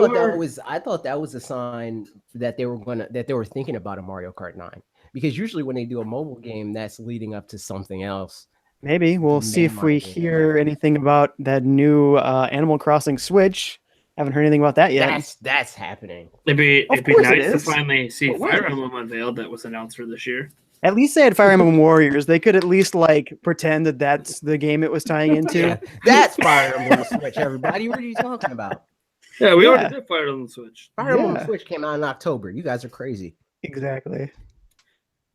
thought that was a sign that they were thinking about a Mario Kart 9. Because usually when they do a mobile game, that's leading up to something else. Maybe we'll see if we hear anything about that new Animal Crossing Switch. Haven't heard anything about that yet. That's happening. It'd be nice to finally see Fire Emblem unveiled that was announced for this year. At least they had Fire Emblem Warriors. They could at least pretend that that's the game it was tying into. That's Fire Emblem Switch, everybody. What are you talking about? Yeah, we already did Fire Emblem Switch. Fire Emblem Switch came out in October. You guys are crazy. Exactly.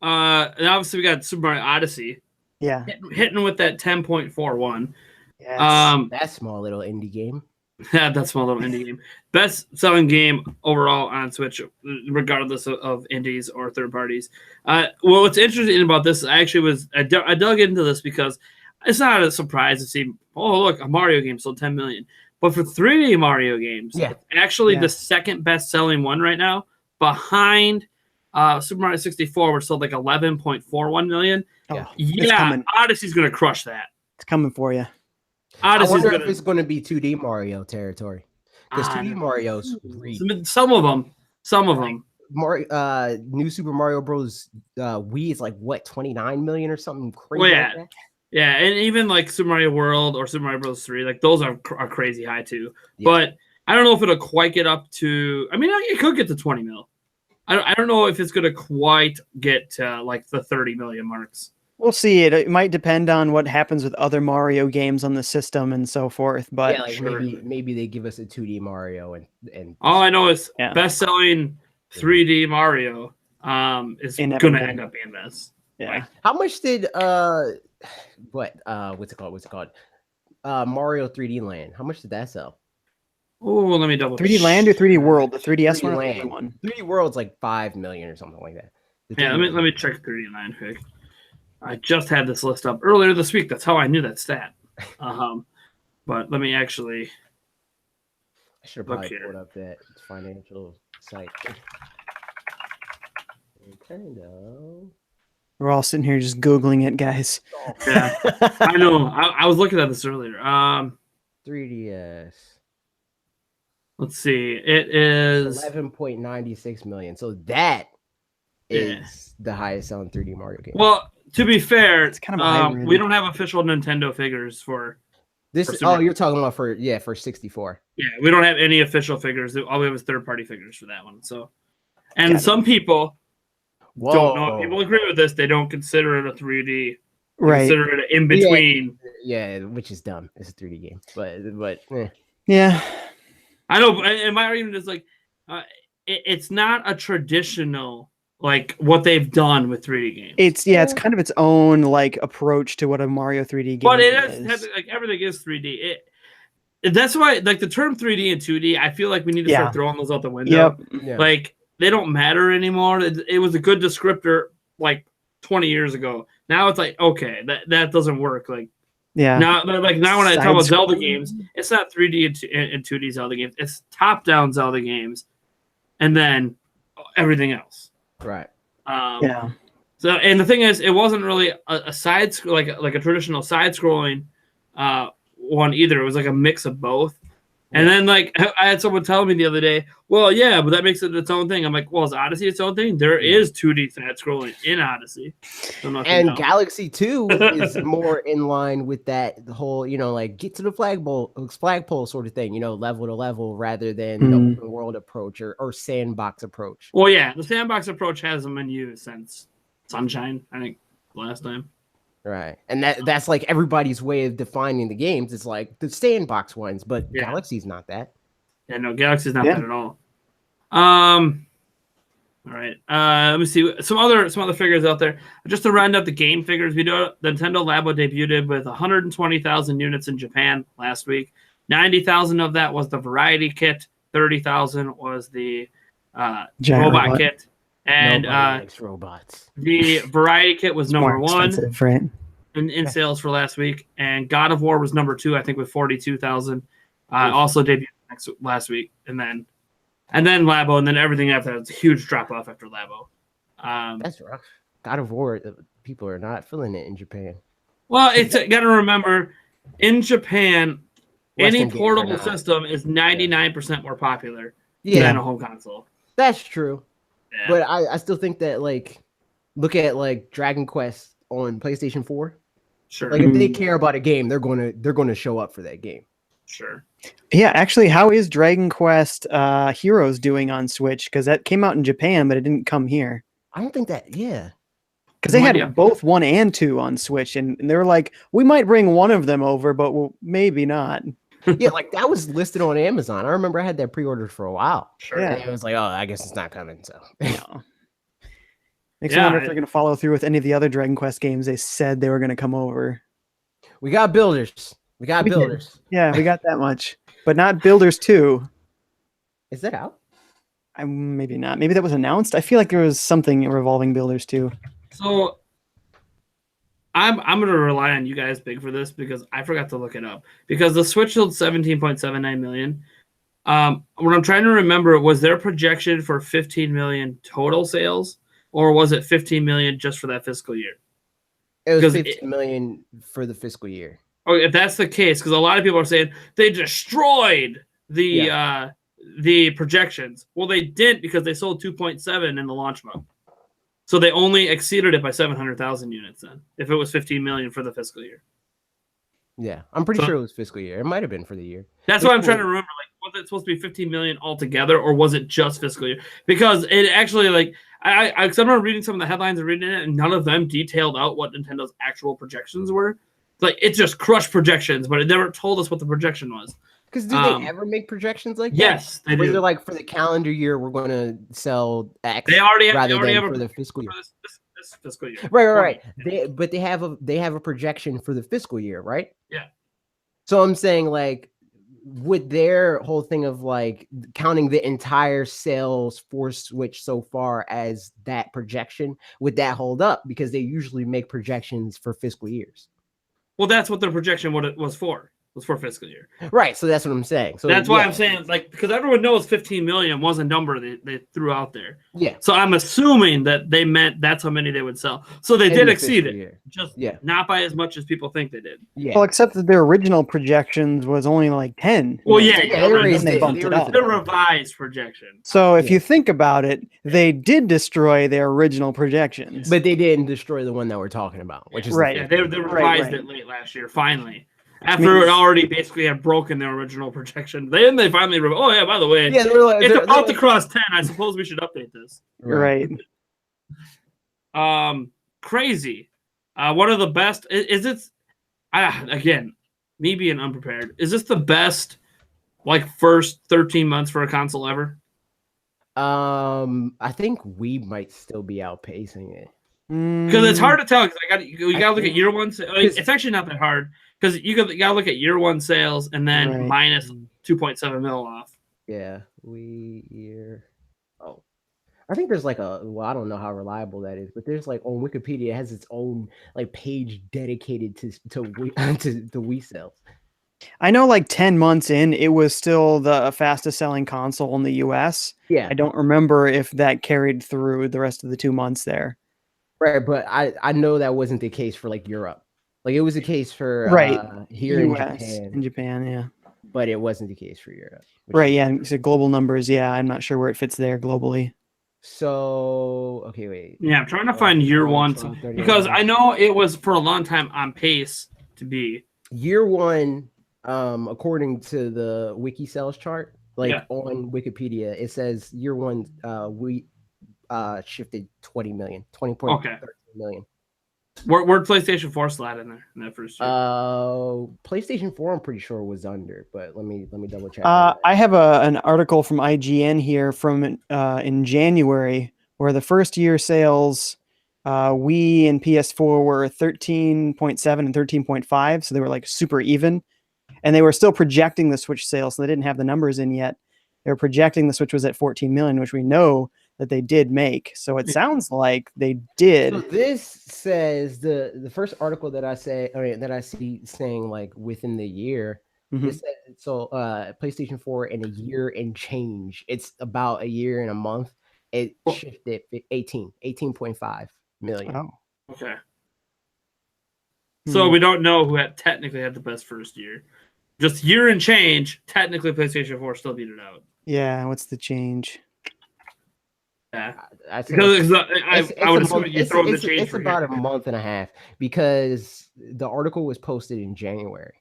And obviously we got Super Mario Odyssey. Yeah. Hitting with that 10.41. Yes. That small little indie game. Yeah, that small little indie game. Best selling game overall on Switch, regardless of indies or third parties. Well, what's interesting about this, I dug into this because it's not a surprise to see, oh, look, a Mario game sold 10 million. But for 3D Mario games, actually the second best selling one right now, behind Super Mario 64, which sold like 11.41 million. Odyssey's going to crush that. It's coming for you. I wonder if it's going to be 2D Mario territory. Because 2D Mario's some of them. New Super Mario Bros. Wii is like what, 29 million or something crazy. Like that? Yeah, and even like Super Mario World or Super Mario Bros. 3, like those are crazy high too. Yeah. But I don't know if it'll quite get up to. I mean, it could get to 20 mil. I don't know if it's going to quite get to like the 30 million marks. We'll see. It might depend on what happens with other Mario games on the system and so forth. But maybe they give us a 2D Mario and all I know is best-selling 3D Mario is going to end up being this. Yeah. Like, how much did what's it called? Mario 3D Land. How much did that sell? Oh, let me double. 3D Land or 3D World? The 3DS 3D one. 3D World's like 5 million or something like that. Let me check 3D Land quick. I just had this list up earlier this week. That's how I knew that stat. But let me actually. I should have probably pulled up that financial site. Nintendo. We're all sitting here just Googling it, guys. Yeah, I know. I was looking at this earlier. 3DS. Let's see. It is 11.96 million. So that is the highest selling 3D Mario game. Well, to be fair, it's kind of we don't have official Nintendo figures for this. You're talking about for 64. Yeah, we don't have any official figures. All we have is third-party figures for that one. So, and some people don't know. People agree with this. They don't consider it a 3D. Right. Consider it in between. Yeah, which is dumb. It's a 3D game, but yeah. I know, and my argument is like, it's not a traditional like what they've done with 3D games. It's kind of its own like approach to what a Mario 3D game but it is. has like everything is 3D. That's why like the term 3D and 2D, I feel like we need to start throwing those out the window. Like they don't matter anymore. It was a good descriptor like 20 years ago. Now it's like, okay, that doesn't work. Like now when I talk about Zelda games, it's not 3D and 2D Zelda games. It's top-down Zelda games, and then everything else. Right. So, and the thing is, it wasn't really a side like a traditional side-scrolling one either. It was like a mix of both. And then like I had someone tell me the other day, well, yeah, but that makes it its own thing. I'm like, well, is Odyssey its own thing? There is 2D side-scrolling in Odyssey. And Galaxy 2 is more in line with that the whole, like get to the flagpole sort of thing, level to level rather than the open world approach or sandbox approach. Well, yeah, the sandbox approach hasn't been used since Sunshine, I think, last time. Right. And that's like everybody's way of defining the games. It's like the sandbox ones, but Galaxy's not that. Yeah, no, Galaxy's not that at all. All right. Let me see some other figures out there. Just to round up the game figures, the Nintendo Labo debuted with 120,000 units in Japan last week. 90,000 of that was the variety kit. 30,000 was the robot kit. And nobody likes robots. The variety kit was number one right? in sales for last week, and God of War was number 2, I think, with 42,000. Also debuted last week, and then Labo, and then everything after that. It's a huge drop off after Labo. That's rough. God of War, people are not feeling it in Japan. Well, it's got to remember, in Japan, any portable system is 99% more popular than a home console. That's true. Yeah. But I still think that look at Dragon Quest on PlayStation 4. Sure. Like if they care about a game, they're gonna show up for that game. Sure. Yeah, actually, how is Dragon Quest Heroes doing on Switch? Because that came out in Japan, but it didn't come here. I don't think that. Yeah. Because they had both 1 and 2 on Switch, and they were like, we might bring one of them over, but maybe not. Yeah, like that was listed on Amazon. I remember I had that pre-ordered for a while. Sure. And it was like, oh, I guess it's not coming. So makes me wonder if they're going to follow through with any of the other Dragon Quest games they said they were going to come over. We got Builders. Yeah, we got that much, but not Builders 2. Is that out? Maybe not. Maybe that was announced. I feel like there was something revolving Builders 2. So I'm going to rely on you guys big for this because I forgot to look it up. Because the Switch sold 17.79 million. What I'm trying to remember, was their projection for 15 million total sales, or was it 15 million just for that fiscal year? It was 15 million for the fiscal year. Oh, if that's the case, because a lot of people are saying they destroyed the projections. Well, they didn't, because they sold 2.7 in the launch month. So they only exceeded it by 700,000 units then, if it was 15 million for the fiscal year. Yeah, I'm pretty sure it was fiscal year. It might have been for the year. That's what I'm trying to remember. Like, was it supposed to be 15 million altogether, or was it just fiscal year? Because it actually, like, I remember reading some of the headlines and reading it, and none of them detailed out what Nintendo's actual projections were. Like, it just crushed projections, but it never told us what the projection was. Because do they ever make projections like that? Yes, they do. They're like, for the calendar year, we're going to sell X. They already rather have than for the fiscal year. This fiscal year. Right. But they have a projection for the fiscal year, right? Yeah. So I'm saying, like, with their whole thing of like counting the entire sales for Switch so far as that projection, would that hold up? Because they usually make projections for fiscal years. Well, that's what their projection was for. Was for fiscal year. Right. So that's what I'm saying. So that's why I'm saying, like, because everyone knows 15 million was a number they threw out there. Yeah. So I'm assuming that they meant that's how many they would sell. So they did exceed it. Just not by as much as people think they did. Yeah. Well, except that their original projections was only like 10. Well, they bumped it up. The revised projection. So if you think about it, they did destroy their original projections. But they didn't destroy the one that we're talking about, which is right. Yeah, they revised it late last year, finally. After it already basically had broken their original projection. Then they finally oh yeah, by the way, it's about to cross 10. I suppose we should update this. Right. Crazy. One of the best is it again, me being unprepared. Is this the best like first 13 months for a console ever? I think we might still be outpacing it. Because it's hard to tell. Because you got to look at year one. It's actually not that hard because you got to look at year one sales and then minus 2.7 mil off. Yeah, Oh, I think there's like I don't know how reliable that is, but there's like on Wikipedia it has its own like page dedicated to the Wii sales. I know like 10 months in, it was still the fastest selling console in the US. Yeah. I don't remember if that carried through the rest of the 2 months there. Right, but I know that wasn't the case for like Europe. Like it was the case for here US, in Japan, yeah. But it wasn't the case for Europe. Right, yeah. So global numbers, yeah. I'm not sure where it fits there globally. So okay, wait. Yeah, I'm trying to find year one because I know it was for a long time on pace to be year one. According to the wiki sales chart, on Wikipedia, it says year one we shifted 20 million, 20.13 million. Where'd PlayStation 4 slide in there in that first year? PlayStation 4 I'm pretty sure was under, but let me double check. I have an article from IGN here from in January where the first year sales Wii and PS4 were 13.7 and 13.5, so they were like super even. And they were still projecting the Switch sales, so they didn't have the numbers in yet. They were projecting the Switch was at 14 million, which we know that they did make. So it sounds like they did. So this says the first article that I see saying like within the year. This says, so PlayStation 4 in a year and change. It's about a year and a month. It shifted 18.5 million. Oh, okay. So we don't know who technically had the best first year. Just year and change, technically PlayStation 4 still beat it out. Yeah, what's the change? Yeah, because I would assume you throw the change. It's about a month and a half because the article was posted in January.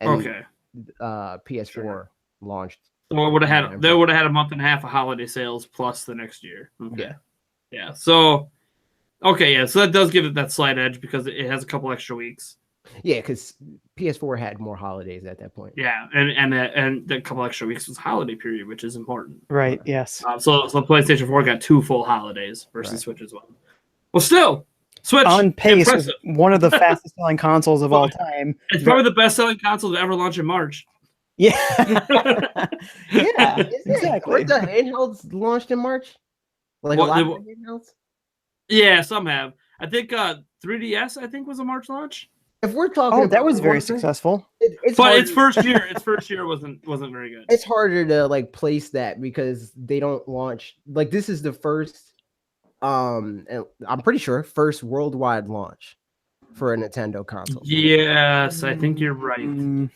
And PS4 launched. So it would have had a month and a half of holiday sales plus the next year. Okay. Yeah. So so that does give it that slight edge because it has a couple extra weeks. Yeah, because PS4 had more holidays at that point. Yeah, and the couple extra weeks was holiday period, which is important. Right. Yes. So PlayStation 4 got 2 full holidays versus Switch as well. Well, still, Switch on pace, one of the fastest selling consoles of all time. It's probably the best selling console to ever launch in March. Yeah. Yeah. Exactly. Were the handhelds launched in March? Like a lot of handhelds. Yeah, some have. I think 3DS. I think was a March launch. If we're talking, that was very successful. Its first year wasn't very good. It's harder to like place that because they don't launch like this is the first. And I'm pretty sure first worldwide launch for a Nintendo console. Yes, I think you're right.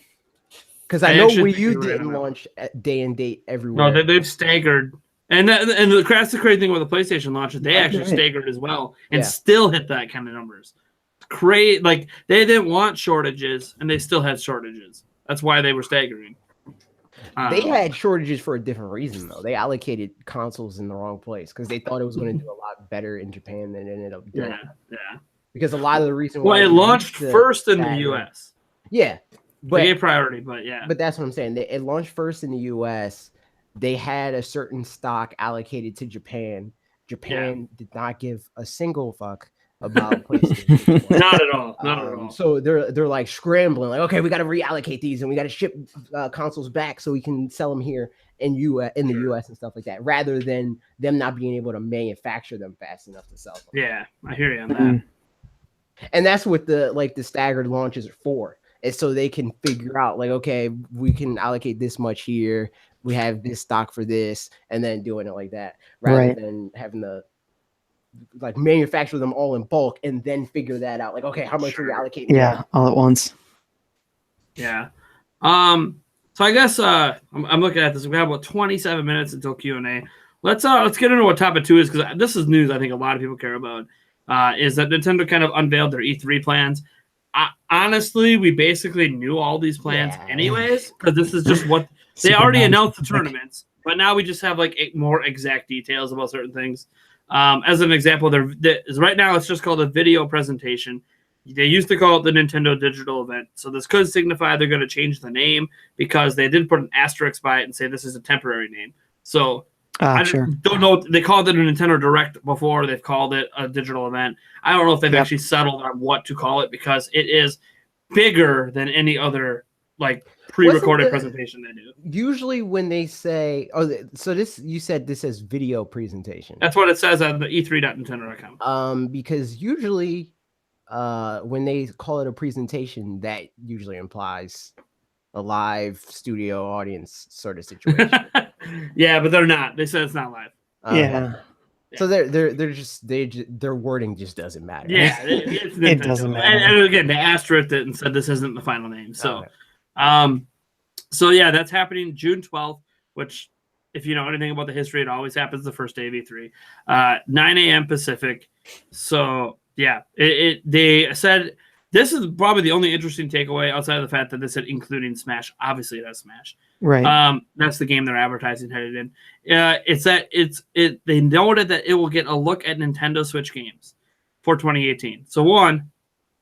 Because I know Wii U didn't launch day and date everywhere. No, they've staggered. And that's the crazy thing with the PlayStation launch. They actually staggered as well and still hit that kind of numbers. Great, like they didn't want shortages and they still had shortages. That's why they were staggering. They had shortages for a different reason though. They allocated consoles in the wrong place because they thought it was going to do a lot better in Japan than it ended up doing. Yeah. Because a lot of the reason why it launched first in the US. Yeah. But they gave priority, but yeah. But that's what I'm saying. It launched first in the US. They had a certain stock allocated to Japan. Japan did not give a single fuck about PlayStation. Not at all. So they're like scrambling, like, okay, we got to reallocate these and we got to ship consoles back so we can sell them here in the US and stuff like that, rather than them not being able to manufacture them fast enough to sell them. Yeah, I hear you on that. And that's what the staggered launches are for. Is so they can figure out like, okay, we can allocate this much here. We have this stock for this, and then doing it like that, rather than having to like manufacture them all in bulk and then figure that out. Like, okay, how much are we allocating? Yeah, all at once. Yeah. So I guess I'm looking at this. We have about 27 minutes until Q&A. Let's get into what topic 2 is, because this is news I think a lot of people care about. Is that Nintendo kind of unveiled their E3 plans. Honestly, we basically knew all these plans anyways, because this is just what they already announced the tournaments, but now we just have like more exact details about certain things. As an example, right now it's just called a video presentation. They used to call it the Nintendo Digital Event, so this could signify they're going to change the name because they did put an asterisk by it and say this is a temporary name. So I Sure. don't know. They called it a Nintendo Direct before. They've called it a digital event. I don't know if they've actually settled on what to call it because it is bigger than any other like pre-recorded presentation they do. Usually when they say, so this, you said this is video presentation. That's what it says on the e3.nintendo.com. Because usually when they call it a presentation, that usually implies a live studio audience sort of situation. Yeah, but they're not. They said it's not live. Yeah. So their wording just doesn't matter. Yeah, it's It doesn't matter. And again, they asterisked it and said this isn't the final name. So, so yeah, that's happening June 12th, which, if you know anything about the history, it always happens the first day of E3, 9 a.m. Pacific. So yeah, they said this is probably the only interesting takeaway outside of the fact that they said including Smash. Obviously, it has Smash. Right. That's the game they're advertising headed in. It's that they noted that it will get a look at Nintendo Switch games for 2018. So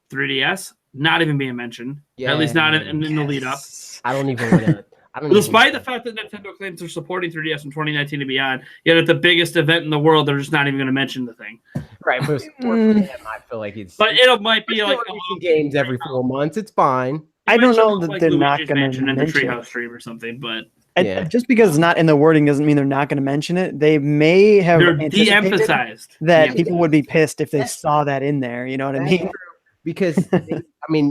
3DS not even being mentioned, at least not in the lead up. I don't even want to. Despite the fact that Nintendo claims they're supporting 3DS in 2019 and beyond, yet at the biggest event in the world, they're just not even going to mention the thing. Right, but I feel like it's. But it might be like games every 4 months. It's fine. I don't know that like they're not Luigi's going to Mansion in the mention Treehouse stream or something, but just because it's not in the wording doesn't mean they're not going to mention it. They may have they're anticipated de-emphasized that people would be pissed if they saw that in there. You know what I mean? Because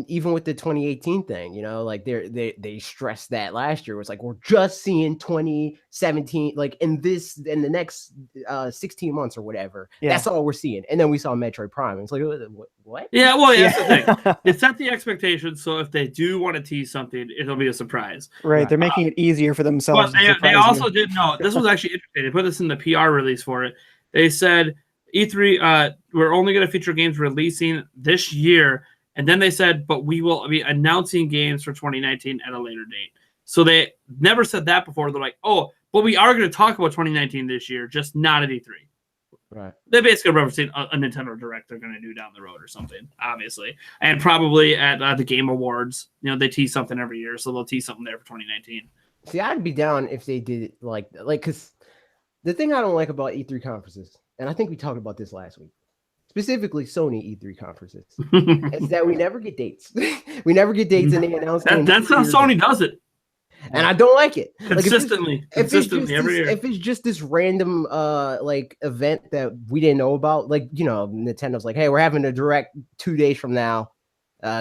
even with the 2018 thing, like they stressed that last year. It was like we're just seeing 2017, like in the next 16 months or whatever. Yeah. That's all we're seeing. And then we saw Metroid Prime. It's like what? Yeah, well, that's the thing. It set the expectation, so if they do want to tease something, it'll be a surprise. Right. They're making it easier for themselves. But they also did know this was actually interesting. They put this in the PR release for it. They said E3, we're only going to feature games releasing this year. And then they said, but we will be announcing games for 2019 at a later date. So they never said that before. They're like, oh, but we are going to talk about 2019 this year, just not at E3. Right. They basically referencing a Nintendo Direct they're going to do down the road or something, obviously. And probably at the Game Awards. They tease something every year, so they'll tease something there for 2019. See, I'd be down if they did it like, because the thing I don't like about E3 conferences, and I think we talked about this last week, specifically Sony E3 conferences, is that we never get dates. We never get dates, and they announce games. That's how Sony does it. And I don't like it. Consistently every year. If it's just this random like event that we didn't know about, like, Nintendo's like, hey, we're having a direct 2 days from now.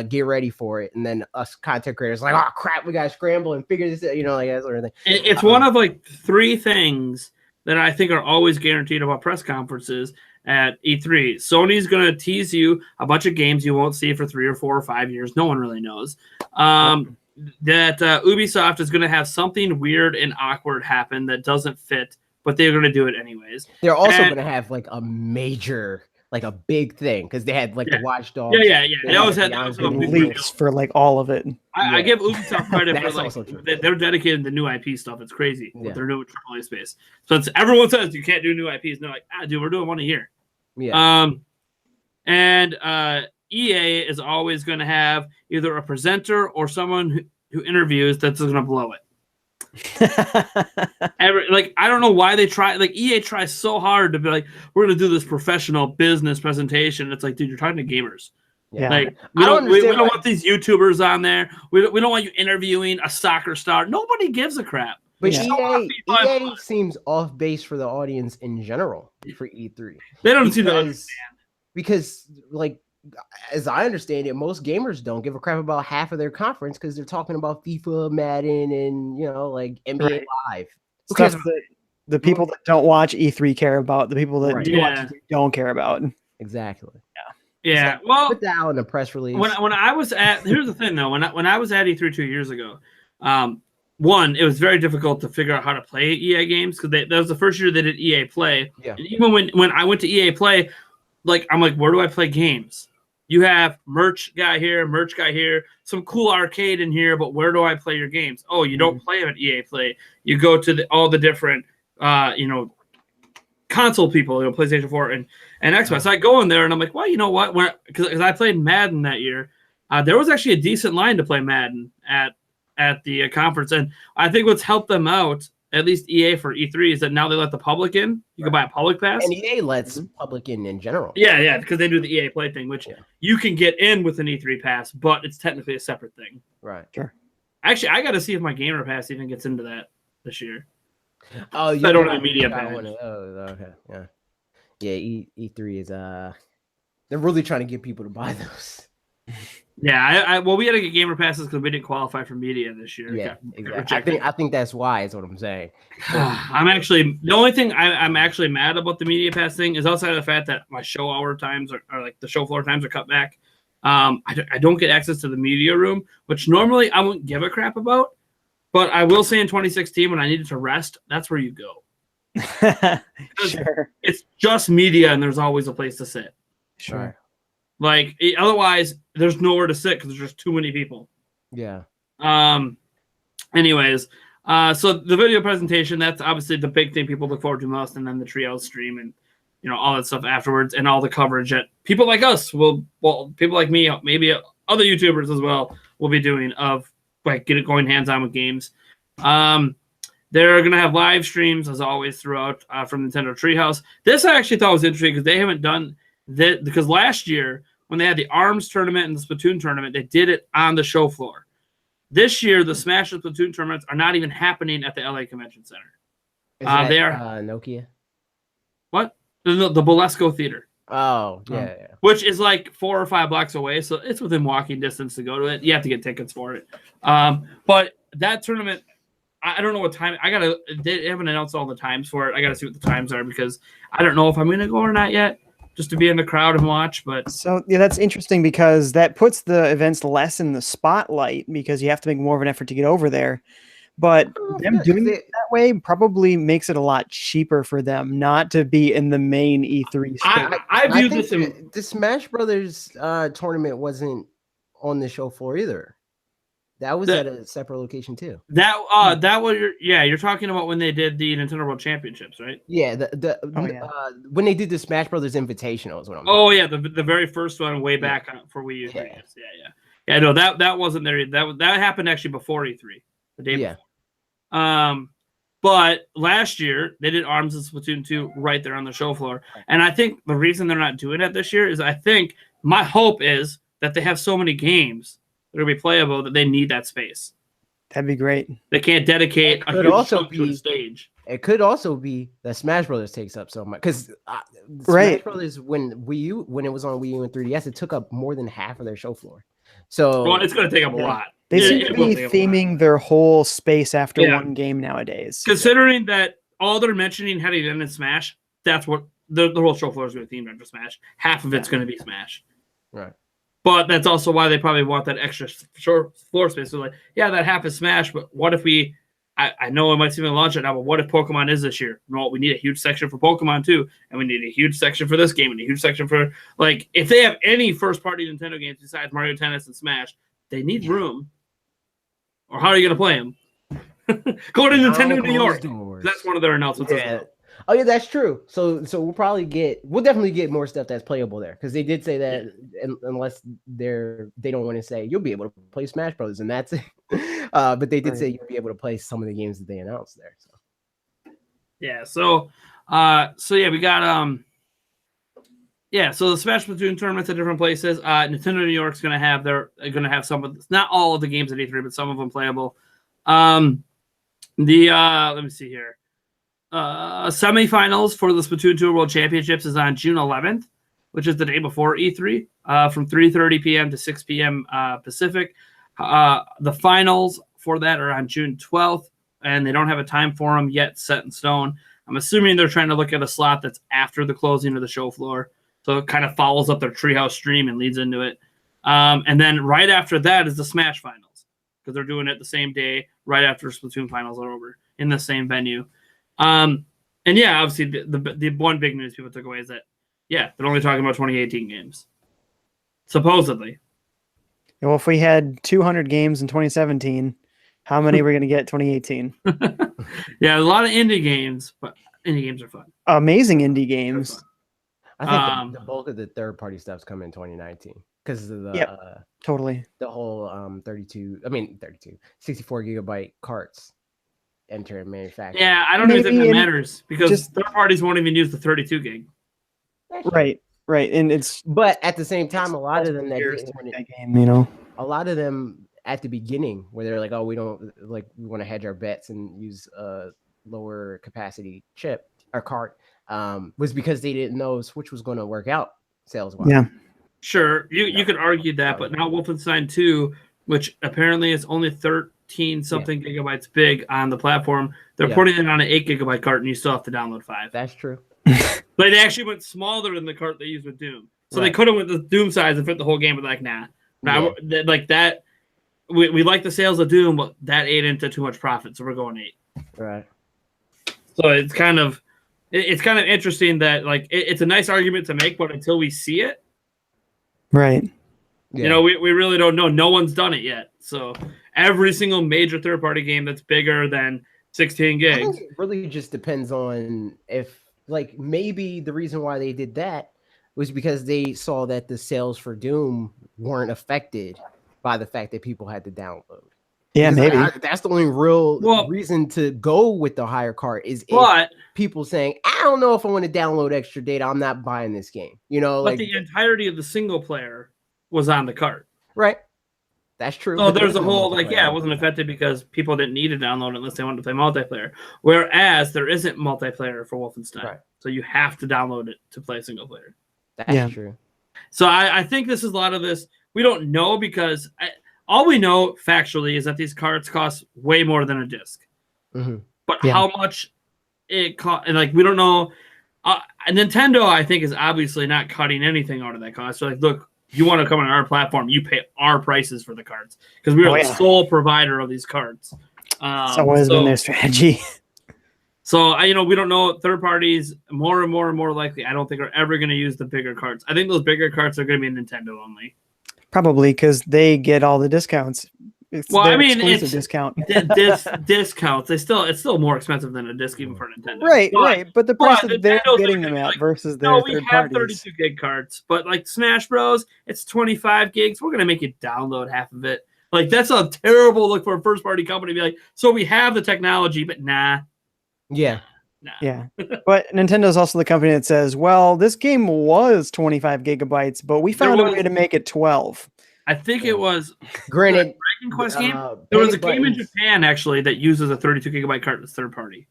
Get ready for it. And then us content creators like, oh crap, we gotta scramble and figure this out, like that sort of thing. It's one of like three things that I think are always guaranteed about press conferences at E3. Sony's going to tease you a bunch of games you won't see for 3 or 4 or 5 years. No one really knows. That Ubisoft is going to have something weird and awkward happen that doesn't fit, but they're going to do it anyways. They're also going to have like a major, like a big thing, because they had like the Watch Dogs. Yeah. They always had leaks for like all of it. I give Ubisoft credit for like they're dedicated to new IP stuff. It's crazy with their new AAA space. So everyone says you can't do new IPs. And they're like, dude, we're doing one a year. Yeah. And EA is always going to have either a presenter or someone who interviews that's going to blow it. I don't know why they try. Like EA tries so hard to be like, we're going to do this professional business presentation. It's like, dude, you're talking to gamers. Yeah. Like we don't want these YouTubers on there. We don't want you interviewing a soccer star. Nobody gives a crap. But EA seems off base for the audience in general for E3. They don't seem to understand. Because, like, as I understand it, most gamers don't give a crap about half of their conference because they're talking about FIFA, Madden, and like NBA Live. Stuff that the people that don't watch E3 care about. The people that do watch E3 don't care about. Exactly. Yeah. So, well, put that out in a press release. When I was at, here's the thing though. When I was at E3 2 years ago, one, it was very difficult to figure out how to play EA games because that was the first year they did EA Play. Yeah. And even when I went to EA Play, like I'm like, where do I play games? You have merch guy here, some cool arcade in here, but where do I play your games? Oh, you don't play them at EA Play. You go to all the different, console people, PlayStation 4 and Xbox. I go in there and I'm like, well, you know what? Because I played Madden that year, there was actually a decent line to play Madden at the conference, and I think what's helped them out at least EA for E3 is that now they let the public in. You can buy a public pass. And EA lets public in general. Yeah, because they do the EA Play thing, which you can get in with an E3 pass, but it's technically a separate thing. Right. Sure. Actually, I got to see if my gamer pass even gets into that this year. Oh, I don't have a media pass. Okay. Yeah. Yeah. E3 is they're really trying to get people to buy those. Yeah, well, we had to get gamer passes because we didn't qualify for media this year. Yeah, exactly. I think that's why is what I'm saying. I'm actually the only thing I'm actually mad about the media pass thing is outside of the fact that my show hour times are like the show floor times are cut back. I don't get access to the media room, which normally I wouldn't give a crap about. But I will say in 2016 when I needed to rest, that's where you go. Sure. It's just media and there's always a place to sit. Sure. Right. Like otherwise, there's nowhere to sit because there's just too many people. Yeah. Anyways, so the video presentation, that's obviously the big thing people look forward to most, and then the Treehouse stream and all that stuff afterwards, and all the coverage that people like us people like me, maybe other YouTubers as well, will be doing of like going hands-on with games. They're gonna have live streams as always throughout from Nintendo Treehouse. This I actually thought was interesting because they haven't done that because last year when they had the ARMS tournament and the Splatoon tournament, they did it on the show floor. This year, the Smash and Splatoon tournaments are not even happening at the LA Convention Center. They are Nokia. What? The Bolesco Theater. Oh, yeah. Which is like 4 or 5 blocks away, so it's within walking distance to go to it. You have to get tickets for it. But that tournament, I don't know what time. They haven't announced all the times for it. I gotta see what the times are because I don't know if I'm gonna go or not yet. Just to be in the crowd and watch, but so yeah, that's interesting because that puts the events less in the spotlight because you have to make more of an effort to get over there. But them doing it that way probably makes it a lot cheaper for them not to be in the main E3 space. I view this the Smash Brothers tournament wasn't on the show floor either. That was at a separate location too. You're talking about when they did the Nintendo World Championships, right? Yeah, when they did the Smash Brothers Invitational is what I'm the very first one way back for Wii U. Yeah. No, that wasn't there. That happened actually before E3, the day before. But last year they did ARMS and Splatoon 2 right there on the show floor, and I think the reason they're not doing it this year is I think my hope is that they have so many games that are going to be playable that they need that space. That'd be great. They can't dedicate a huge chunk to a stage. It could also be that Smash Brothers takes up so much because Smash Brothers when it was on Wii U and 3DS, it took up more than half of their show floor. So it's going to take up a lot. They seem to be theming their whole space after one game nowadays. Considering that all they're mentioning heading in Smash, that's what the whole show floor is going to theme after Smash. Half of it's going to be Smash. Right. But that's also why they probably want that extra floor space. So like, that half is Smash, but what if I know it might seem like launch it now, but what if Pokemon is this year? No, we need a huge section for Pokemon too, and we need a huge section for this game, and a huge section for, like, if they have any first-party Nintendo games besides Mario Tennis and Smash, they need room. Or how are you going to play them? Go to Nintendo New York. That's one of their announcements as well. Oh yeah, that's true. So we'll definitely get more stuff that's playable there because they did say that unless they don't want to say you'll be able to play Smash Brothers and that's it. But they did say you'll be able to play some of the games that they announced there. So yeah, we got so the Smash Splatoon tournaments at different places. Nintendo New York's gonna have some of not all of the games at E3, but some of them playable. Let me see here. Semifinals for the Splatoon 2 World Championships is on June 11th, which is the day before E3, from 3:30 p.m. to 6 p.m. Pacific. The finals for that are on June 12th, and they don't have a time for them yet set in stone. I'm assuming they're trying to look at a slot that's after the closing of the show floor, so it kind of follows up their Treehouse stream and leads into it. And then right after that is the Smash finals, because they're doing it the same day right after Splatoon finals are over in the same venue. And obviously the one big news people took away is that they're only talking about 2018 games, supposedly. Well, if we had 200 games in 2017, how many are we going to get 2018? Yeah, a lot of indie games, but indie games are fun. Amazing indie games. I think the bulk of the third-party stuff's coming in 2019 because of the totally the whole 64 gigabyte carts. enter and manufacture. Yeah, I don't even think that Maybe matters because third parties won't even use the 32 gig. Right, and it's But at the same time, a lot of them that years didn't to want make it, that game, you know. a lot of them at the beginning where they're like, oh, we don't like, we want to hedge our bets and use a lower capacity chip or cart, was because they didn't know Switch was going to work out sales wise. Yeah. Sure, you could argue that, but now Wolfenstein 2, which apparently is only 13 something gigabytes big on the platform, they're putting it on an 8 gigabyte cart, and you still have to download 5. That's true. But they actually went smaller than the cart they used with Doom, so they could have went the Doom size and fit the whole game, but like like that. We like the sales of Doom, but that ate into too much profit, so we're going 8. Right. So it's kind of interesting that like it's a nice argument to make, but until we see it. Right. Yeah. You know, we really don't know. No one's done it yet. So every single major third-party game that's bigger than 16 gigs. I think it really just depends on if, like, maybe the reason why they did that was because they saw that the sales for Doom weren't affected by the fact that people had to download. Yeah, Because maybe. that's the only real reason to go with the higher cart is if people saying, I don't know if I want to download extra data. I'm not buying this game. You know, but the entirety of the single player was on the cart. Right. That's true. So there's a whole, like, it wasn't affected because people didn't need to download it unless they wanted to play multiplayer. Whereas there isn't multiplayer for Wolfenstein. Right. So you have to download it to play single player. That's true. So I think this is a lot of this. We don't know because all we know factually is that these cards cost way more than a disc. Mm-hmm. But how much it cost, and like we don't know. Nintendo, I think, is obviously not cutting anything out of that cost. So like, look, you want to come on our platform, you pay our prices for the cards because we are the sole provider of these cards. It's always been their strategy. So we don't know. Third parties more and more likely, I don't think, are ever going to use the bigger cards. I think those bigger cards are going to be Nintendo only. Probably because they get all the discounts. It's discount. Discounts. It's still more expensive than a disc even for Nintendo. Right. But the price that they're getting them at versus their third parties. 32 gig cards, but like Smash Bros, it's 25 gigs. We're gonna make you download half of it. Like that's a terrible look for a first party company to be like, so we have the technology, but nah. Yeah. Nah. Yeah. But Nintendo's also the company that says, well, this game was 25 gigabytes, but we found a way to make it 12. I think it was Granted, Dragon Quest game. There was a game in Japan actually that uses a 32 gigabyte card as third party.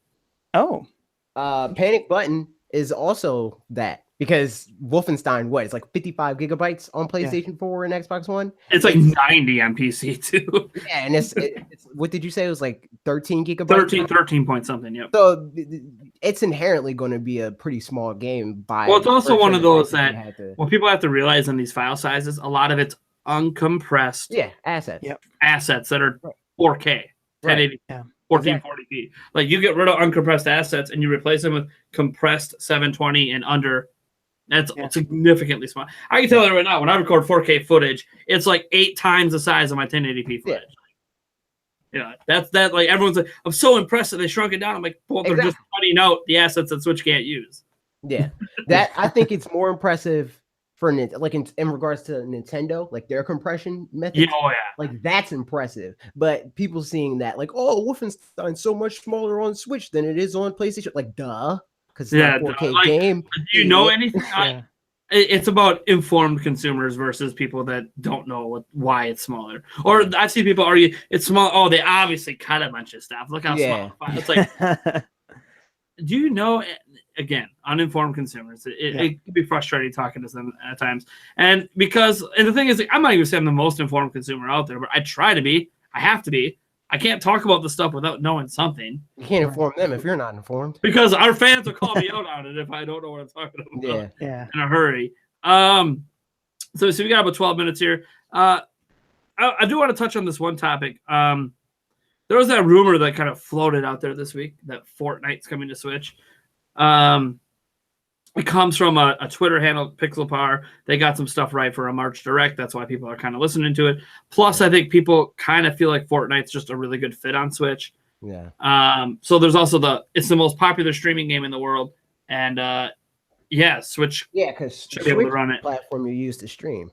Oh. Panic Button is also that because Wolfenstein, it's like 55 gigabytes on PlayStation 4 and Xbox One? It's like 90 on PC too. Yeah, and it's what did you say? It was like 13 gigabytes? 13 point something, yep. So it's inherently going to be a pretty small game. Well, it's also one of those that what people have to realize on these file sizes, a lot of it's uncompressed assets. Yep. Assets that are 4K, 1080, 1440p. Like you get rid of uncompressed assets and you replace them with compressed 720 and under. That's significantly small. I can tell you right now, when I record 4K footage, it's like 8 times the size of my 1080p footage. Yeah, that's like everyone's like, I'm so impressed that they shrunk it down. I'm like, well, they're just cutting out the assets that Switch can't use. Yeah, that I think it's more impressive for like in regards to Nintendo, like their compression method. Like that's impressive. But people seeing that, like, oh, Wolfenstein's so much smaller on Switch than it is on PlayStation. Like, duh. Because it's a 4K game. Do you know anything? It's about informed consumers versus people that don't know why it's smaller. Or I see people argue it's small. Oh, they obviously cut a bunch of stuff. Look how small. It's like, do you know? Again, uninformed consumers. It can be frustrating talking to them at times. And the thing is, like, I'm not even saying I'm the most informed consumer out there, but I try to be. I have to be. I can't talk about the stuff without knowing something. You can't inform them if you're not informed. Because our fans will call me out on it if I don't know what I'm talking about. Yeah. In a hurry. So we got about 12 minutes here. I do want to touch on this one topic. There was that rumor that kind of floated out there this week that Fortnite's coming to Switch. It comes from a Twitter handle, Pixelpar. They got some stuff right for a March Direct. That's why people are kind of listening to it. Plus, I think people kind of feel like Fortnite's just a really good fit on Switch. Yeah. So there's also it's the most popular streaming game in the world. And Switch. Yeah, because should be able to run it. Platform you use to stream.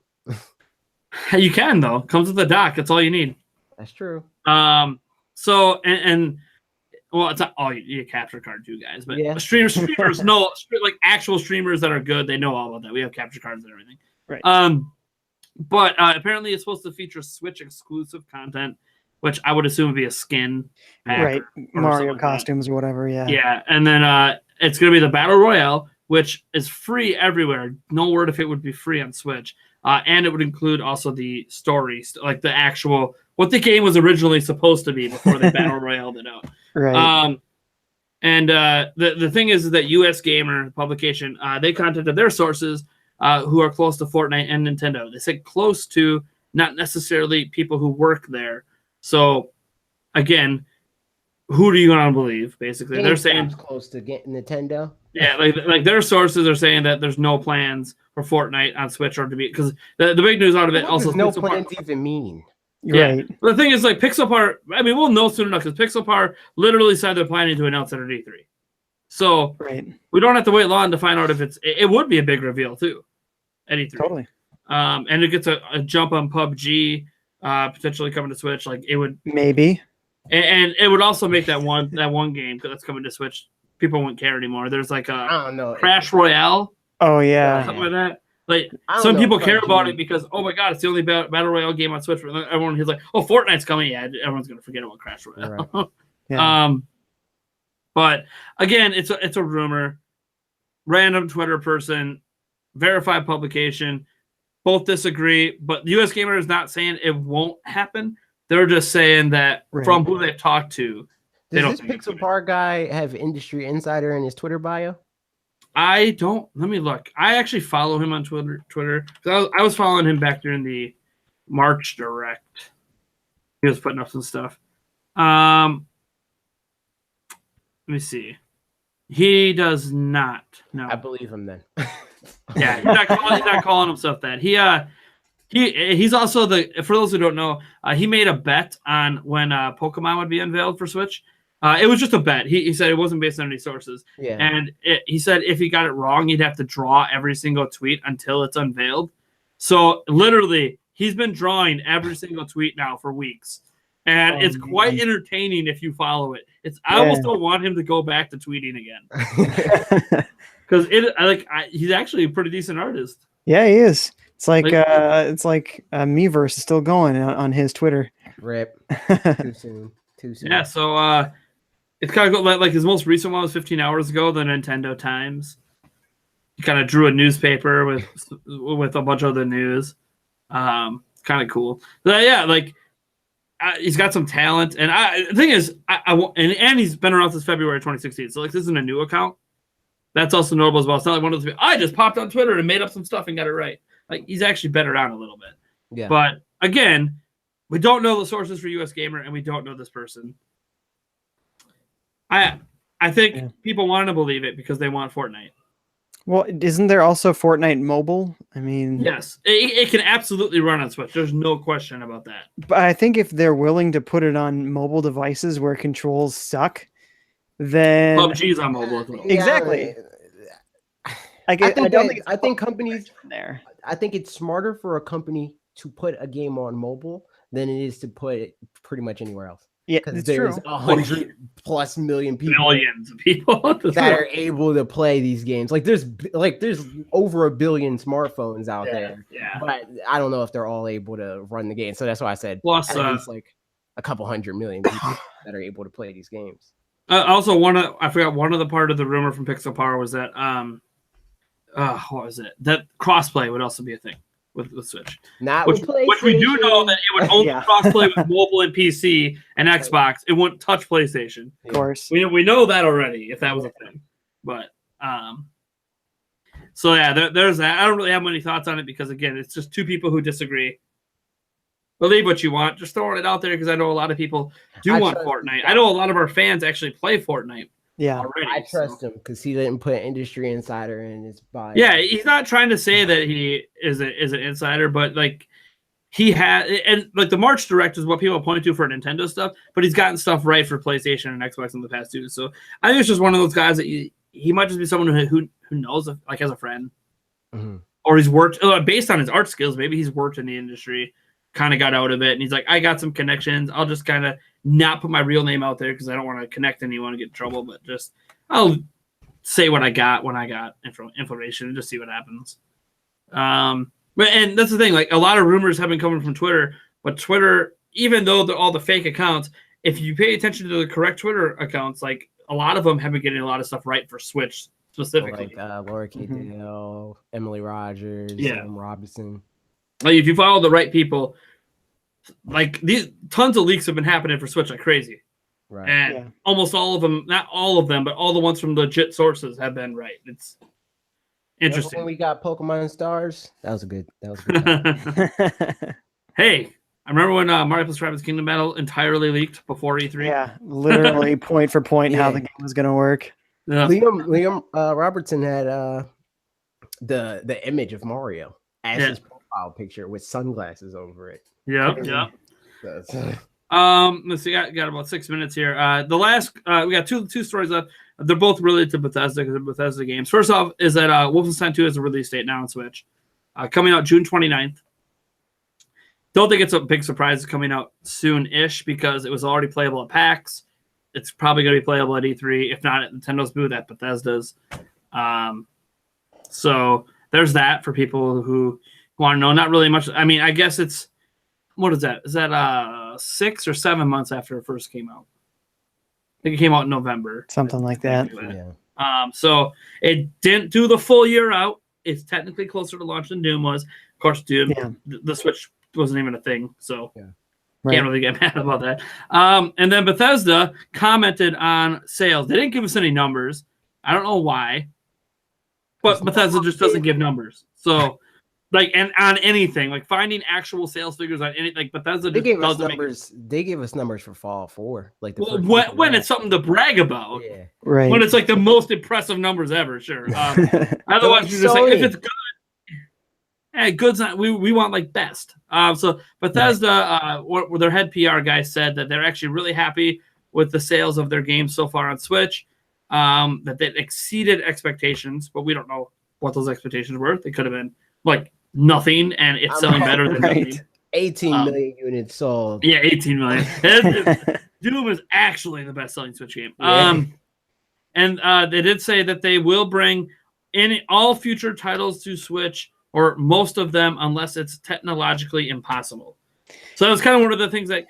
You can, though. Comes with a dock. That's all you need. That's true. So, and well, it's not all you capture card too, guys, but Yeah. streamers know, like actual streamers that are good, they know all about that. We have capture cards and everything. Right. But apparently it's supposed to feature Switch exclusive content, which I would assume would be a skin pack Right. or Mario like costumes or whatever. Yeah. Yeah, and then it's going to be the Battle Royale, which is free everywhere. No word if it would be free on Switch. And it would include also the stories, like the actual, what the game was originally supposed to be before they Battle Royaled it out. Right. And the thing is that US Gamer publication, they contacted their sources who are close to Fortnite and Nintendo. They said close to, not necessarily people who work there. So, again, who do you want to believe? Basically, they're saying close to getting Nintendo. Yeah, like their sources are saying that there's no plans for Fortnite on Switch or to be, because the big news out of it What also does no plans even mean? Right. But the thing is, like Pixelpar, I mean, we'll know soon enough because Pixelpar literally said they're planning to announce it at E3. So we don't have to wait long to find out if it would be a big reveal too at E3. Totally. And it gets a jump on PUBG, potentially coming to Switch. Like it would maybe. And it would also make that one game that's coming to Switch, people won't care anymore. There's like I don't know, Crash Royale. Oh yeah, something like that. Like some people care about it because oh my god, it's the only battle royale game on Switch. Everyone is like, oh, Fortnite's coming. Yeah, everyone's gonna forget about Crash Royale. Right. Yeah. But again, it's a rumor. Random Twitter person, verified publication. Both disagree, but US Gamer is not saying it won't happen. They're just saying that from who they've talked to, they don't. Does this Pixelpar guy have Industry Insider in his Twitter bio? I don't. Let me look. I actually follow him on Twitter. I was following him back during the March Direct. He was putting up some stuff. Let me see. He does not. No, I believe him then. Yeah, he's not calling himself that. He's also for those who don't know, he made a bet on when Pokemon would be unveiled for Switch. It was just a bet. He said it wasn't based on any sources. Yeah. And he said if he got it wrong, he'd have to draw every single tweet until it's unveiled. So literally, he's been drawing every single tweet now for weeks. And it's quite entertaining if you follow it. I almost don't want him to go back to tweeting again. Because he's actually a pretty decent artist. Yeah, he is. It's like Miiverse is still going on his Twitter. Rip. Too soon. Yeah, so it's kind of like his most recent one was 15 hours ago, the Nintendo Times. He kind of drew a newspaper with a bunch of the news. Kind of cool. But yeah, like he's got some talent, and the thing is, and he's been around since February 2016. So like this isn't a new account. That's also notable as well. It's not like one of those. I just popped on Twitter and made up some stuff and got it right. Like he's actually been around a little bit. Yeah. But again, we don't know the sources for US Gamer, and we don't know this person. I think people want to believe it because they want Fortnite. Well, isn't there also Fortnite Mobile? I mean, yes, it can absolutely run on Switch. There's no question about that. But I think if they're willing to put it on mobile devices where controls suck, then PUBG's on mobile as well. Exactly. I think companies there. I think it's smarter for a company to put a game on mobile than it is to put it pretty much anywhere else. Yeah, because there's 100+ million people, billions of people that are able to play these games. Like there's over 1 billion smartphones out there. Yeah, but I don't know if they're all able to run the game. So that's why I said plus at least like a couple 100 million people that are able to play these games. Also, I forgot one of the part of the rumor from Pixelpar was that what was it? That crossplay would also be a thing with Switch. Which we do know that it would only crossplay with mobile and PC and Xbox. It wouldn't touch PlayStation. Of course. We know that already, if that was a thing. But so yeah, there's that. I don't really have many thoughts on it because again, it's just two people who disagree. Believe what you want. Just throwing it out there because I know a lot of people want Fortnite. I know a lot of our fans actually play Fortnite. Yeah, already, I trust him because he didn't put Industry Insider in his bio. Yeah, he's not trying to say that he is an insider, but like he had, and like the March Direct is what people point to for Nintendo stuff, but he's gotten stuff right for PlayStation and Xbox in the past too. So I think it's just one of those guys that he might just be someone who knows, like as a friend, or he's worked based on his art skills. Maybe he's worked in the industry. kind of got out of it, and he's like, I got some connections. I'll just kind of not put my real name out there because I don't want to connect anyone and get in trouble, but just I'll say what I got when I got information and just see what happens. And that's the thing, like a lot of rumors have been coming from Twitter, but Twitter, even though they're all the fake accounts, if you pay attention to the correct Twitter accounts, like a lot of them have been getting a lot of stuff right for Switch specifically. Like Laura K. Dale, Emily Rogers, Sam Robinson. Like if you follow the right people, like these tons of leaks have been happening for Switch like crazy. Right. And almost all of them, not all of them, but all the ones from legit sources have been right. It's interesting. When we got Pokemon Stars, that was a good time. Hey, I remember when Mario plus Rabbids Kingdom Battle entirely leaked before E3. Yeah, literally point for point how the game was going to work. Yeah. Liam Robertson had the image of Mario as his profile picture with sunglasses over it. Yep. Let's see, got about 6 minutes here. The last we got two stories left. They're both related to Bethesda because they're Bethesda games. First off is that Wolfenstein 2 has a release date now on Switch, coming out June 29th. Don't think it's a big surprise. It's coming out soon-ish because it was already playable at PAX. It's probably going to be playable at E3, if not at Nintendo's booth, at Bethesda's. So there's that for people who want to know. Not really much. I mean, I guess it's, what is that? Is that 6 or 7 months after it first came out? I think it came out in November. Something like that. Yeah. So it didn't do the full year out. It's technically closer to launch than Doom was. Of course, Doom, the Switch wasn't even a thing, so can't really get mad about that. And then Bethesda commented on sales. They didn't give us any numbers. I don't know why, but Bethesda just doesn't give numbers. So, like, and on anything, like finding actual sales figures on anything, like Bethesda just doesn't make numbers. They gave us numbers for Fallout 4, like when it's something to brag about. Yeah. Right. When it's like the most impressive numbers ever, sure. Otherwise, you're just like, if it's good. Hey, good's not. We want like best. So Bethesda, their head PR guy said that they're actually really happy with the sales of their games so far on Switch. That they exceeded expectations, but we don't know what those expectations were. They could have been like nothing, and it's selling better than nothing. 18 million units sold. Yeah, 18 million. Doom is actually the best-selling Switch game. And they did say that they will bring in all future titles to Switch, or most of them, unless it's technologically impossible. So that was kind of one of the things that,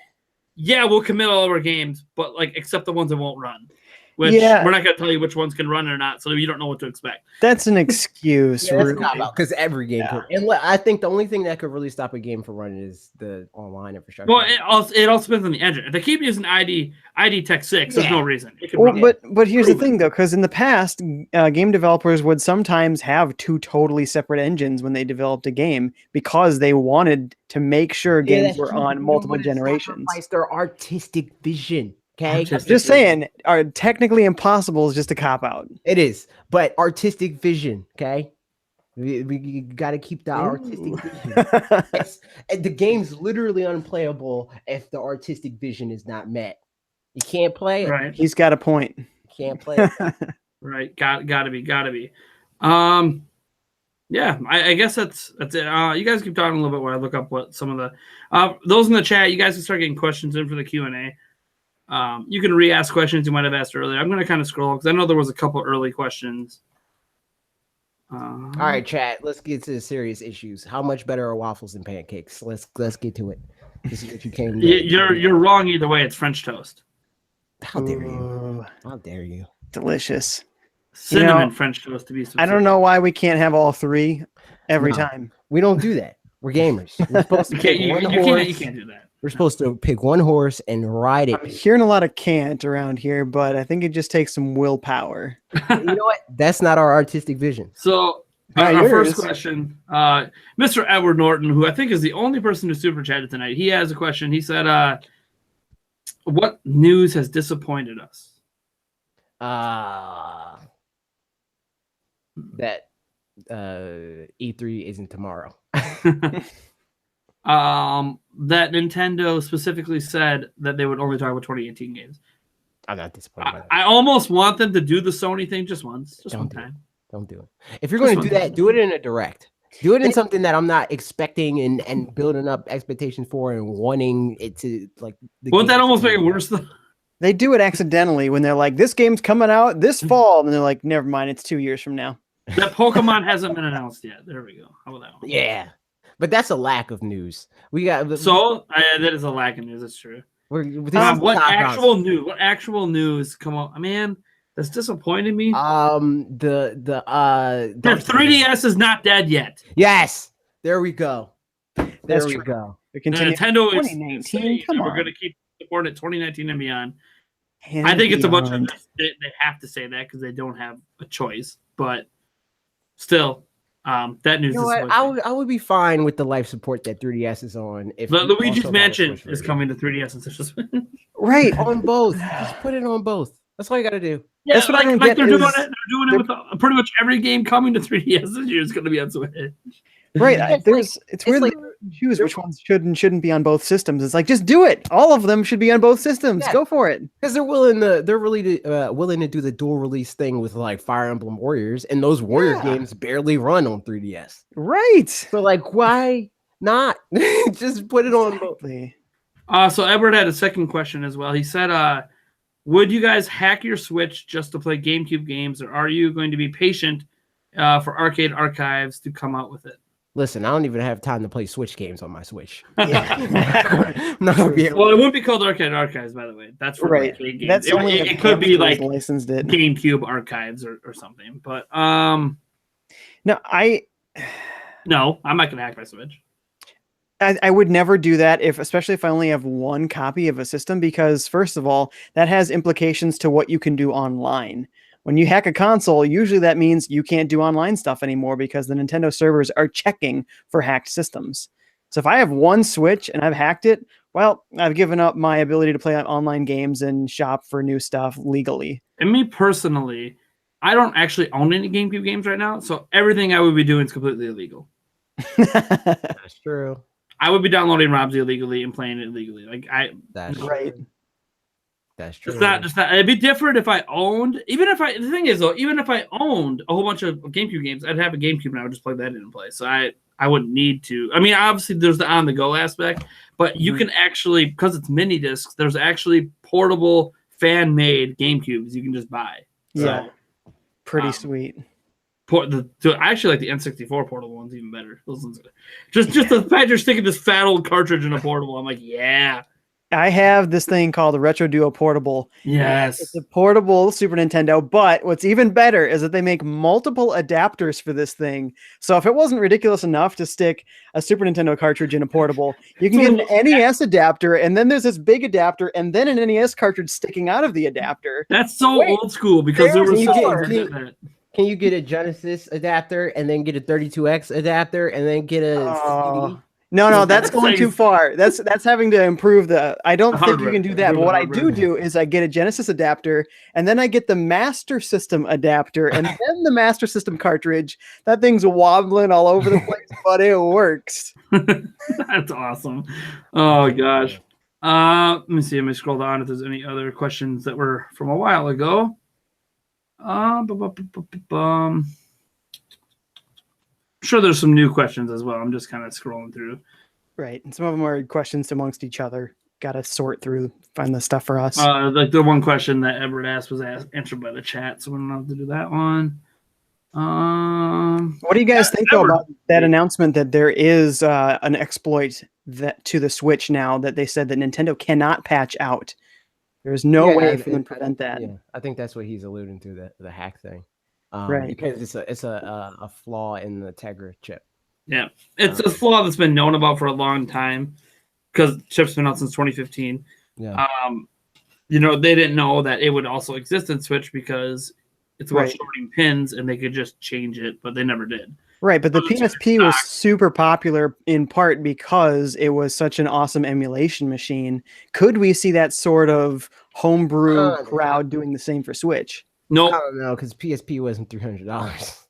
we'll commit all of our games, but like except the ones that won't run. Which we're not going to tell you which ones can run or not, so you don't know what to expect. That's an excuse. Because every game could. And I think the only thing that could really stop a game from running is the online infrastructure. Well, it all depends on the engine. If they keep using ID Tech 6, there's no reason. It could run. But here's the thing, though, because in the past, game developers would sometimes have two totally separate engines when they developed a game because they wanted to make sure games were on multiple generations. Sacrifice their artistic vision. Okay, just saying, technically impossible is just a cop out. It is, but artistic vision. Okay, we got to keep the artistic vision. The game's literally unplayable if the artistic vision is not met. You can't play it. Right. He's got a point. You can't play it. Right. Gotta be. Yeah, I guess that's it. You guys keep talking a little bit while I look up what some of the those in the chat. You guys can start getting questions in for the Q&A. You can re-ask questions you might have asked earlier. I'm going to kind of scroll because I know there was a couple early questions. All right, chat. Let's get to the serious issues. How much better are waffles than pancakes? Let's get to it. This is what you came to. You're wrong either way. It's French toast. How dare you? How dare you? Delicious. Cinnamon French toast to be specific. I don't know why we can't have all three every time. We don't do that. We're gamers. We're supposed to pick one horse. You can't do that. We're supposed to pick one horse and ride it. I'm hearing a lot of can't around here, but I think it just takes some willpower. You know what? That's not our artistic vision. So our first question, Mr. Edward Norton, who I think is the only person who super chatted tonight, he has a question. He said, what news has disappointed us? That E3 isn't tomorrow. That Nintendo specifically said that they would only talk about 2018 games. I'm not disappointed by that. I almost want them to do the Sony thing just once, just one time. Don't do it. If you're going to do that, do it in a direct. Do it in something that I'm not expecting and building up expectations for and wanting it to like. Won't that almost make it worse though? They do it accidentally when they're like, "This game's coming out this fall," and they're like, "Never mind, it's 2 years from now." That Pokemon hasn't been announced yet. There we go. How about that one? Yeah, but that's a lack of news. We got that is a lack of news. That's true. What actual news? Come on, man. That's disappointing me. The 3DS is not dead yet. Yes, there we go. There we go. Nintendo is 2019. Come on, we're gonna keep supporting it 2019 and beyond. And I think it's a bunch of beyond. they have to say that because they don't have a choice. But still, that news You know is. what? I would be fine with the life support that 3DS is on. If But Luigi's also got a Mansion Switch is version. coming to 3DS and Switch. Right. on both. Just put it on both. That's all you got to do. Yeah, That's what I don't get they're doing is- it. They're doing it with pretty much every game coming to 3DS this year is going to be on Switch. Right. It's weird like- to choose which ones should and shouldn't be on both systems. It's like, just do it. All of them should be on both systems. Yeah. Go for it. Because they're willing to do the dual release thing with like Fire Emblem Warriors, and those Warrior Yeah. games barely run on 3DS. Right. So like, why not? Just put it on both. Exactly. So Edward had a second question as well. He said, would you guys hack your Switch just to play GameCube games, or are you going to be patient for Arcade Archives to come out with it? Listen, I don't even have time to play Switch games on my Switch. Yeah. I'm not gonna be able Well, it wouldn't be called Arcade Archives, by the way. That's for Right. arcade games. That's only it could be like licensed it. GameCube Archives or something. But No, no, I'm not going to hack my Switch. I would never do that especially if I only have one copy of a system, because first of all, that has implications to what you can do online. When you hack a console, usually that means you can't do online stuff anymore because the Nintendo servers are checking for hacked systems. So if I have one Switch and I've hacked it, well, I've given up my ability to play online games and shop for new stuff legally. And me personally, I don't actually own any GameCube games right now, so everything I would be doing is completely illegal. That's true. I would be downloading ROMs illegally and playing it illegally. That's Right. true. That's true. It's not just that. It'd be different if I owned. The thing is though, even if I owned a whole bunch of GameCube games, I'd have a GameCube and I would just plug that in and play. So I wouldn't need to. I mean, obviously there's the on the go aspect, but you can actually, because it's mini discs, there's actually portable fan made GameCubes you can just buy. Yeah. So, Pretty sweet. I actually like the N64 portable ones even better. Those ones, just the fact you're sticking this fat old cartridge in a portable, I'm like, yeah. I have this thing called the Retro Duo Portable. Yes. It's a portable Super Nintendo, but what's even better is that they make multiple adapters for this thing. So if it wasn't ridiculous enough to stick a Super Nintendo cartridge in a portable, you can get an NES adapter, and then there's this big adapter, and then an NES cartridge sticking out of the adapter. That's so Wait, old school because there was you so get- much you- of that. Can you get a Genesis adapter and then get a 32X adapter and then get a CD? No, that's going Like- too far. That's having to improve the. I don't think you Hardware. can do that. But what I do is I get a Genesis adapter, and then I get the Master System adapter, and then the Master System cartridge. That thing's wobbling all over the place, but it works. That's awesome. Oh gosh. Let me see. Let me scroll down if there's any other questions that were from a while ago. I'm sure there's some new questions as well. I'm just kind of scrolling through. Right, and some of them are questions amongst each other. Got to sort through, find the stuff for us. Like the one question that Everett asked was answered by the chat, so we don't have to do that one. What do you guys think though about that announcement that there is an exploit that to the Switch now that they said that Nintendo cannot patch out? There's no way for them to prevent that. Yeah, I think that's what he's alluding to, the hack thing. Right. Because it's a flaw in the Tegra chip. Yeah, it's a flaw that's been known about for a long time because chip's been out since 2015. Yeah. They didn't know that it would also exist in Switch because it's about Right. shorting pins and they could just change it, but they never did. Right, but the So it's PSP was super popular in part because it was such an awesome emulation machine. Could we see that sort of homebrew crowd doing the same for Switch? Nope. I don't know, because PSP wasn't $300.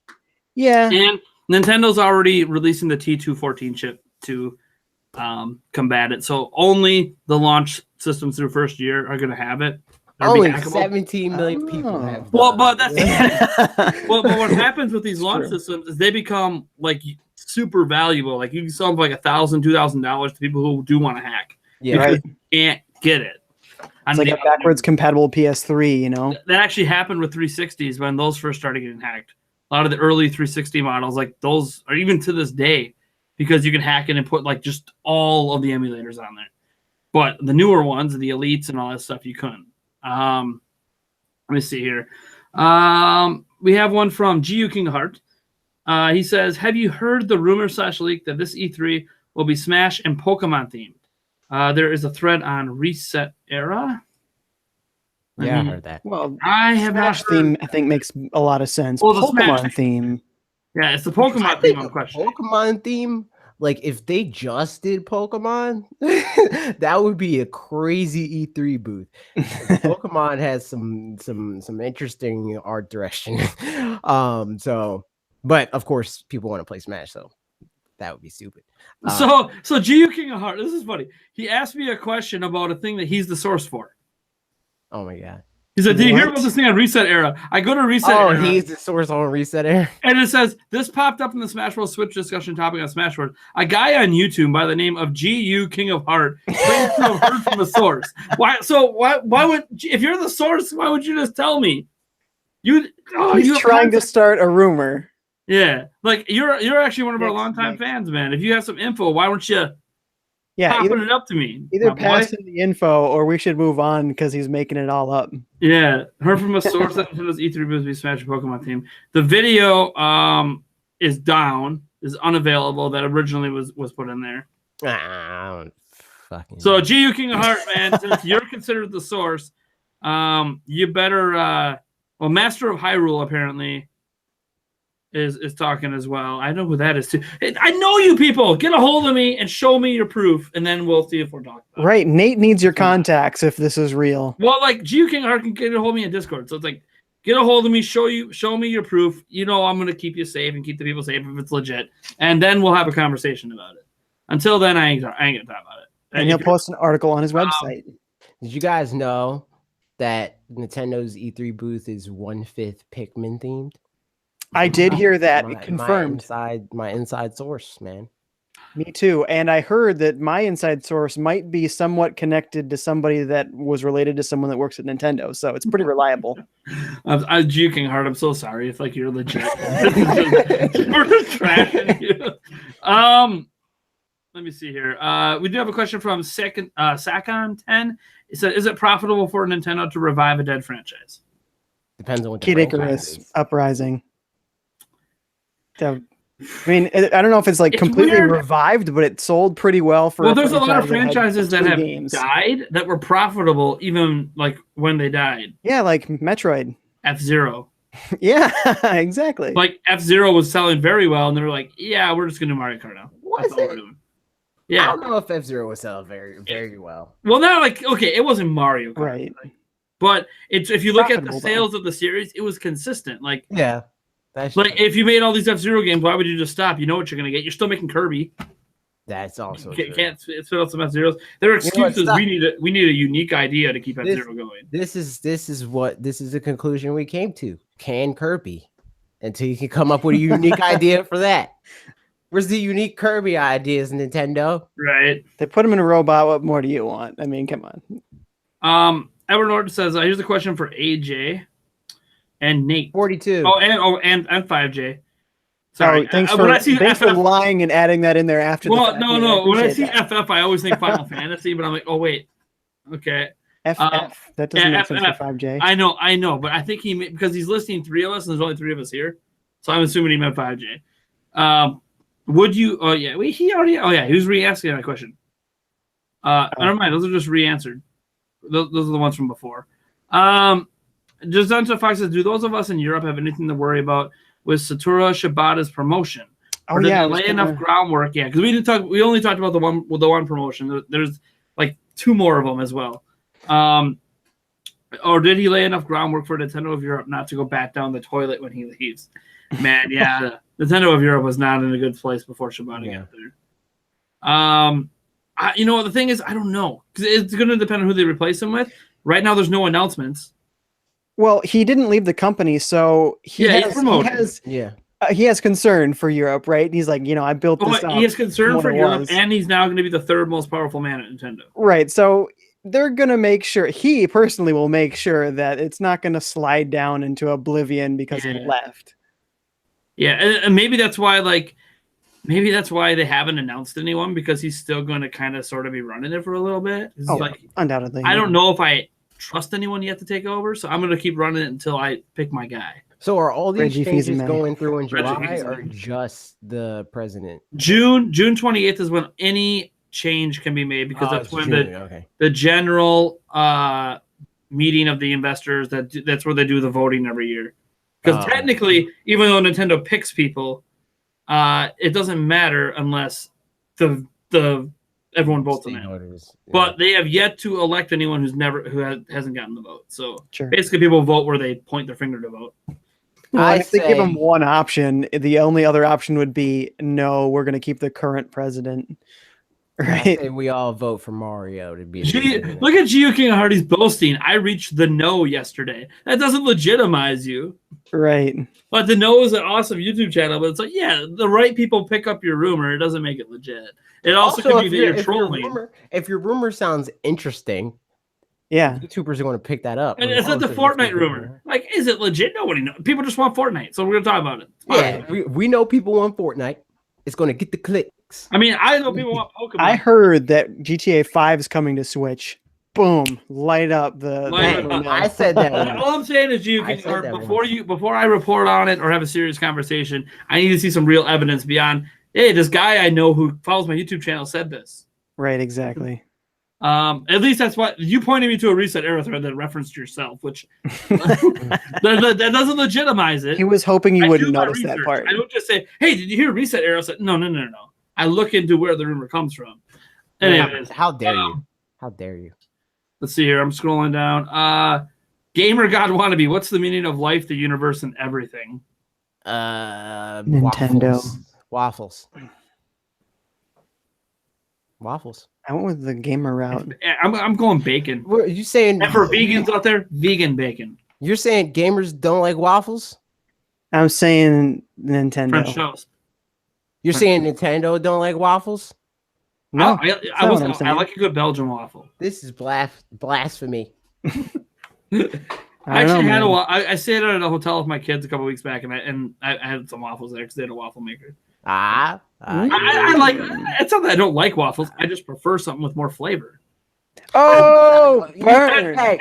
Yeah. And Nintendo's already releasing the T214 chip to combat it. So only the launch systems through first year are going to have it. They'll be Only hackable. 17 million people have. Well, done but it. that's but what happens with these launch true. systems is they become like super valuable. Like you can sell them for like $1,000, $2,000 to people who do want to hack. Yeah, right. You can't get it. It's like a backwards compatible PS3, you know? That actually happened with 360s when those first started getting hacked. A lot of the early 360 models, like those, are even to this day, because you can hack it and put like just all of the emulators on there. But the newer ones, the elites and all that stuff, you couldn't. Let me see here. We have one from GU King of Heart. He says, have you heard the rumor / leak that this E3 will be Smash and Pokemon themed? There is a thread on Reset Era. Yeah, I heard that. Well, I have Smash not heard. theme, I think, makes a lot of sense. Well, the Pokemon Smash theme. Yeah, it's the I Pokemon think theme I'm a questioning. Pokemon theme, like if they just did Pokemon, that would be a crazy E3 booth. Pokemon has some interesting art direction. But of course people want to play Smash, so that would be stupid. So GU King of Heart, this is funny. He asked me a question about a thing that he's the source for. Oh my god. He said, "Did you hear What? about this thing on Reset Era?" I go to Reset Oh, Era, he's the source on Reset Era. and it says this popped up in the Smash Bros. Switch discussion topic on Smash Bros. A guy on YouTube by the name of GU King of Heart claims to have heard from the source. Why? So why would, if you're the source, why would you just tell me? He's you trying to start a rumor. Yeah, like you're actually one of our Next, longtime next. fans, man. If you have some info, why weren't you Yeah, popping it up to me? either my boy? pass him the info or we should move on because he's making it all up. Yeah, heard from a source that Nintendo's E3 booth will be Smash Pokemon team. The video is down, is unavailable. That originally was put in there. I don't fucking. So GU King of Heart, man, since you're considered the source, you better. Well, Master of Hyrule apparently is talking as well. I know who that is too. I know you people. Get a hold of me and show me your proof, and then we'll see if we're talking about it. Right. Nate needs your contacts if this is real. Well, like GU King of Heart can get a hold of me in Discord. So it's like, get a hold of me, show me your proof. You know I'm gonna keep you safe and keep the people safe if it's legit, and then we'll have a conversation about it. Until then, I ain't gonna talk about it. And he'll post an article on his website. Did you guys know that Nintendo's E3 booth is 1/5 Pikmin themed? I did hear that. My Confirmed. my inside source, man. Me too. And I heard that my inside source might be somewhat connected to somebody that was related to someone that works at Nintendo. So it's pretty reliable. I'm GU King of Heart. I'm so sorry if like you're legit. We're just trashing you. Let me see here. We do have a question from Sakon10. It said, "Is it profitable for Nintendo to revive a dead franchise?" Depends on what the Kid franchise Icarus is. Uprising. I mean, I don't know if it's like It's completely weird. revived, but it sold pretty well for. Well, there's a lot of franchise franchises had that have 3 games. died that were profitable even like when they died. Yeah, like Metroid. F-Zero. Yeah, exactly. Like F-Zero was selling very well, and they were like, "Yeah, we're just gonna do Mario Kart now. That's all we're doing." I Yeah. don't know if F-Zero was selling very well. Well, not like, okay, it wasn't Mario Kart, Right. but it's, if you look at the Profitable, though. sales of the series, it was consistent. Like Yeah. That's if you made all these F-Zero games, why would you just stop? You know what you're gonna get. You're still making Kirby. that's also true. Can't spit out some F-Zeros. Their excuses. stop. We need a unique idea to keep F-Zero going. This is the conclusion we came to. Can Kirby until you can come up with a unique idea for that. Where's the unique Kirby ideas, Nintendo? Right. They put him in a robot. What more do you want? I mean, come on. Edward Norton says, here's a question for AJ and Nate. 42. And 5J. Sorry. Thanks When I see for FF, lying and adding that in there after. well, the fact, man. no. When I see appreciate that. FF, I always think Final Fantasy, but I'm like, oh wait, okay. FF, that doesn't make sense FF. for 5J. I know, but I think because he's listing 3 of us, and there's only 3 of us here, so I'm assuming he meant 5J. Would you? Oh yeah, he already. Oh yeah, he was re-asking that question. Never mind. Those are just re-answered. Those are the ones from before. Just onto Fox says, do those of us in Europe have anything to worry about with Satoru Shibata's promotion? Or did they lay enough groundwork? Yeah, because we only talked about the one promotion. There's like 2 more of them as well. Or did he lay enough groundwork for Nintendo of Europe not to go bat down the toilet when he leaves? Man, yeah, Nintendo of Europe was not in a good place before Shibata got there. You know, the thing is, I don't know, because it's going to depend on who they replace him with. Right now, there's no announcements. Well, he didn't leave the company, so he he's promoted. He has concern for Europe, right? He's like, I built this up. He is concerned what for it Europe, was. and he's now going to be the third most powerful man at Nintendo. Right. So they're going to make sure, he personally will make sure that it's not going to slide down into oblivion because he left. Yeah, and maybe that's why, maybe that's why they haven't announced anyone, because he's still going to kind of sort of be running it for a little bit. Undoubtedly. I don't know if I trust anyone yet to take over, so I'm going to keep running it until I pick my guy. So are all these Reggie changes Fils-Aimé. going through in July Reggie or Fils-Aimé. just the president? June 28th is when any change can be made, because that's when the general meeting of the investors, that's where they do the voting every year. Because technically, even though Nintendo picks people, it doesn't matter unless the everyone votes on it. But they have yet to elect anyone hasn't gotten the vote. So basically, people vote where they point their finger to vote. Well, if they give them one option, the only other option would be no, we're going to keep the current president. Right? And we all vote for Mario to be. Look at Gio King Hardy's boasting. I reached the no yesterday. That doesn't legitimize you. Right. But the no is an awesome YouTube channel. But it's like, yeah, the right people pick up your rumor. It doesn't make it legit. It also could be that you're trolling. If your rumor sounds interesting, YouTubers are going to pick that up. And it's like the Fortnite rumor. Like, is it legit? Nobody knows. People just want Fortnite, so we're going to talk about it. Yeah, we know people want Fortnite. It's going to get the clicks. I mean, I know people want Pokemon. I heard that GTA 5 is coming to Switch. Boom! Light up the. I said that. All I'm saying is, before I report on it or have a serious conversation, I need to see some real evidence beyond. Hey, this guy I know who follows my YouTube channel said this. Right. Exactly. At least that's what you pointed me to a Reset Era thread that referenced yourself, which that doesn't legitimize it. He was hoping you wouldn't notice that part. I don't just say, "Hey, did you hear Reset Era?" I said, No. I look into where the rumor comes from. Anyways, how dare you? How dare you? Let's see here. I'm scrolling down. Gamer God Wannabe. What's the meaning of life, the universe, and everything? Nintendo. Waffles. I went with the gamer route. I'm going bacon. What are you saying? And for vegans out there, vegan bacon. You're saying gamers don't like waffles? I'm saying Nintendo. French toast. You're saying Nintendo don't like waffles? No, I like a good Belgian waffle. This is blasphemy. I stayed at a hotel with my kids a couple weeks back, and I had some waffles there because they had a waffle maker. I like. It's not that I don't like waffles. I just prefer something with more flavor. Oh, hey!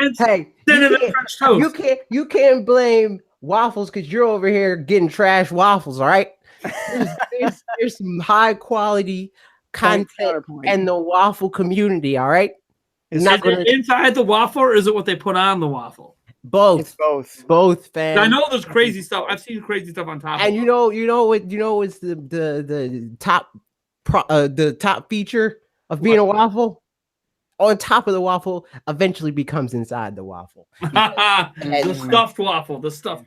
You can't blame waffles because you're over here getting trash waffles. All right, there's some high quality content in the waffle community. All right, is it inside the waffle, or is it what they put on the waffle? Both. It's both, fans. I know there's crazy stuff. I've seen crazy stuff on top. And you know what's the top feature of being a waffle? On top of the waffle, eventually becomes inside the waffle. The stuffed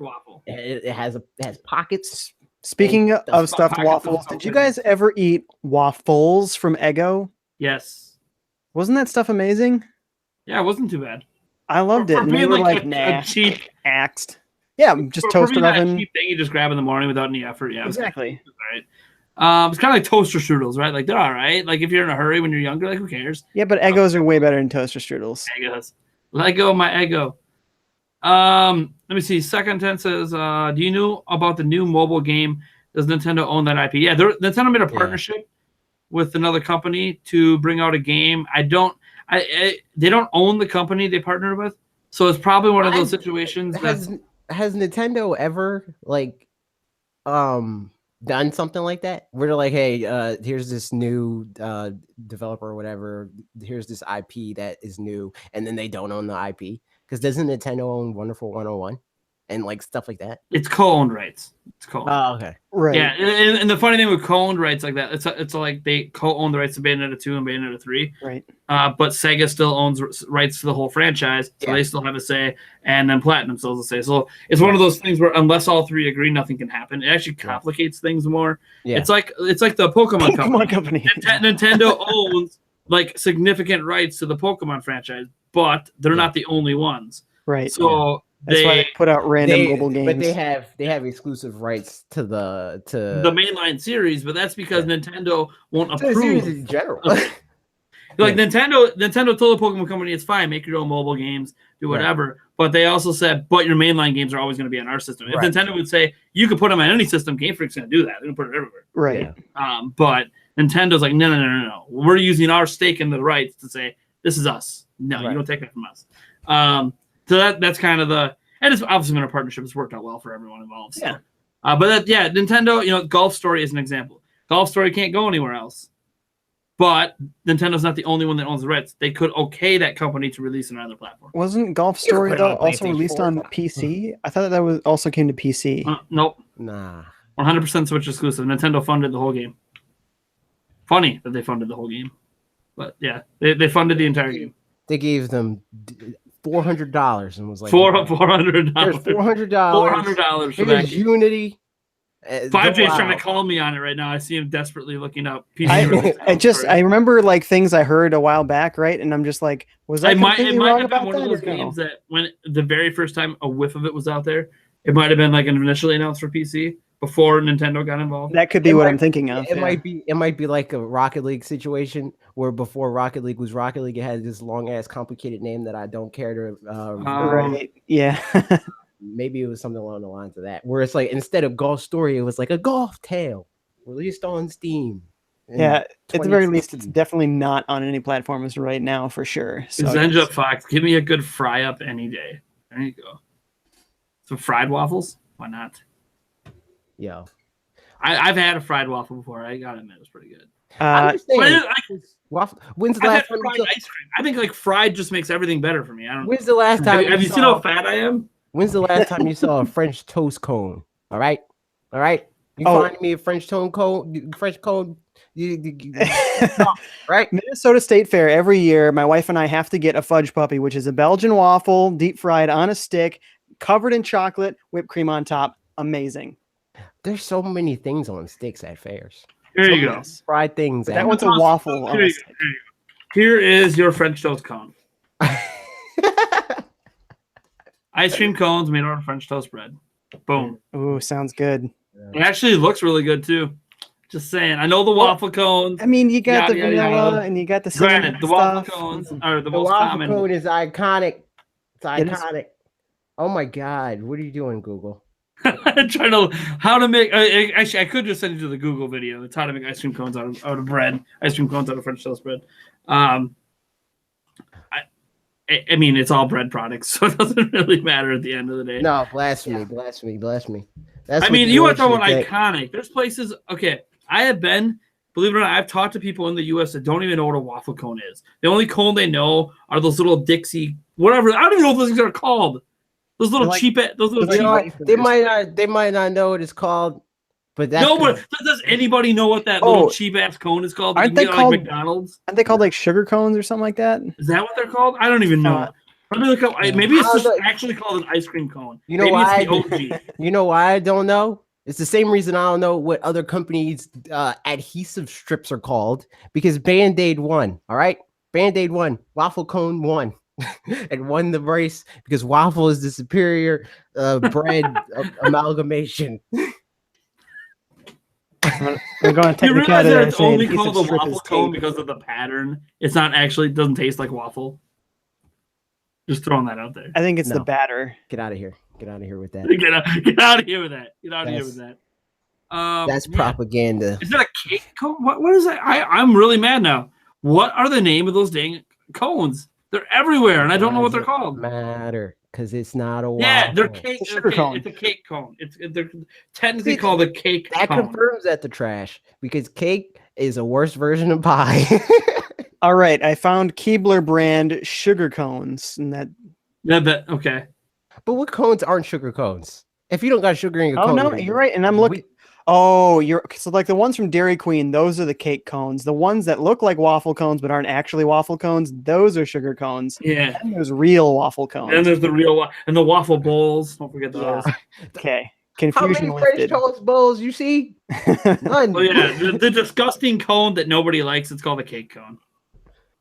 waffle. It has pockets. Speaking of stuffed waffles, did you guys ever eat waffles from Eggo? Yes. Wasn't that stuff amazing? Yeah, it wasn't too bad. I loved it. For being like a cheap axed. Yeah, just toaster oven. Cheap thing you just grab in the morning without any effort. Yeah, exactly. Right. It's kind of like toaster strudels, right? Like they're all right. Like if you're in a hurry when you're younger, like who cares? Yeah, but Eggos are way better than toaster strudels. Eggos. Let go of my Eggo. Let me see. Second 10 says, do you know about the new mobile game? Does Nintendo own that IP? Yeah, Nintendo made a partnership with another company to bring out a game. They don't own the company they partner with, so it's probably one of those situations. Has Nintendo ever done something like that? Where they're like, hey, here's this new developer or whatever. Here's this IP that is new, and then they don't own the IP because doesn't Nintendo own Wonderful 101 and stuff like that? It's co-owned rights. It's co-owned. Oh, okay. Right. Yeah, and the funny thing with co-owned rights like that, it's like they co-own the rights to Bayonetta 2 and Bayonetta 3. Right. But Sega still owns rights to the whole franchise, so they still have a say, and then Platinum still has a say. So it's one of those things where unless all three agree, nothing can happen. It actually complicates things more. Yeah. It's like the Pokemon company. Nintendo owns significant rights to the Pokemon franchise, but they're not the only ones. Right. So That's why they put out random mobile games. But they have exclusive rights to the mainline series, but that's because Nintendo won't approve series in general. Like Nintendo told the Pokemon Company, it's fine, make your own mobile games, do whatever. Right. But they also said, but your mainline games are always going to be on our system. If Nintendo would say you could put them on any system, Game Freak's going to do that. They're going to put it everywhere. Right. Yeah. But Nintendo's like, no. We're using our stake in the rights to say this is us. No, you don't take that from us. So that's kind of and it's obviously been a partnership. It's worked out well for everyone involved. So. Yeah. But Nintendo, Golf Story is an example. Golf Story can't go anywhere else. But Nintendo's not the only one that owns the rights. They could okay that company to release on another platform. Wasn't Golf Story though also released on PC? I thought that was also came to PC. Nope. Nah. 100% Switch exclusive. Nintendo funded the whole game. Funny that they funded the whole game. But yeah, they funded the entire game. They gave them $400 and was like $400. There's $400. $400 for that. Unity. 5J's trying to call me on it right now. I see him desperately looking up. I remember like things I heard a while back, right? And I'm just like, was I completely wrong about one of those games that when the very first time a whiff of it was out there, it might have been like initially announced for PC before Nintendo got involved. That could be what I'm thinking of. It might be like a Rocket League situation where before Rocket League was Rocket League, it had this long ass complicated name that I don't care to. Right. Yeah. Maybe it was something along the lines of that, where it's like instead of Golf Story, it was like a Golf Tale released on Steam. Yeah, at the very least, it's definitely not on any platforms right now for sure. So Zenja Fox, give me a good fry up any day. There you go. Some fried waffles? Why not? Yeah, I've had a fried waffle before. I gotta admit, it was pretty good. When's the last time fried ice cream? I think like fried just makes everything better for me. I don't. When's the last time? Have you seen how fat I am? When's the last time you saw a French toast cone? All right. You find me a French toast cone, right? Minnesota State Fair every year. My wife and I have to get a fudge puppy, which is a Belgian waffle, deep fried on a stick, covered in chocolate, whipped cream on top. Amazing. There's so many things on sticks at fairs. Here you go. Fried things. That one's a waffle. Here is your French toast cone. Ice cream cones made out of French toast bread. Boom. Ooh, sounds good. It actually looks really good too. Just saying. I know the waffle cones. I mean, you got the vanilla and you got the granted, the waffle cones are the most common. The waffle cone is iconic. It's iconic. Oh my God. What are you doing, Google? I'm trying to how to make actually I could just send you to the Google video. It's how to make ice cream cones out of bread. Ice cream cones out of French toast bread. I mean, it's all bread products, so it doesn't really matter at the end of the day. No, blasphemy. That's I mean, you want to talk about iconic. There's places, okay, I have been, believe it or not, I've talked to people in the U.S. that don't even know what a waffle cone is. The only cone they know are those little Dixie, whatever. I don't even know what those things are called. Those little cheap. They might not know what it's called. But does anybody know what that little cheap ass cone is called? Aren't they called like McDonald's? Aren't they called like sugar cones or something like that? Is that what they're called? I don't even know. Let me look up. Maybe it's just actually called an ice cream cone. You know why? You know why I don't know? It's the same reason I don't know what other companies' adhesive strips are called, because Band-Aid won. All right, Band-Aid won. Waffle cone won. And won the race because waffle is the superior bread amalgamation. We're going to you realize that it's only called a waffle cone because of the pattern. It's not actually, it doesn't taste like waffle. Just throwing that out there. I think it's the batter. Get out of here. Get out of here with that. Get out of here with that. Get out of here with that. That's propaganda. Is that a cake cone? What is that? I'm really mad now. What are the name of those dang cones? They're everywhere, and I don't know what they're called. Matter. Because it's not a waffle. Yeah, they're cake. It's a cake cone. They're technically called a cake cone. That confirms that the trash, because cake is a worse version of pie. All right, I found Keebler brand sugar cones, and that. Yeah, okay. But what cones aren't sugar cones? If you don't got sugar in your cone, no, you're right. And I'm looking. Oh, so like the ones from Dairy Queen, those are the cake cones. The ones that look like waffle cones but aren't actually waffle cones, those are sugar cones. Yeah. And there's real waffle cones. And there's the real and the waffle bowls. Don't forget those. Okay. Confusion. How many French toast bowls you see? None. Oh yeah, the disgusting cone that nobody likes. It's called a cake cone.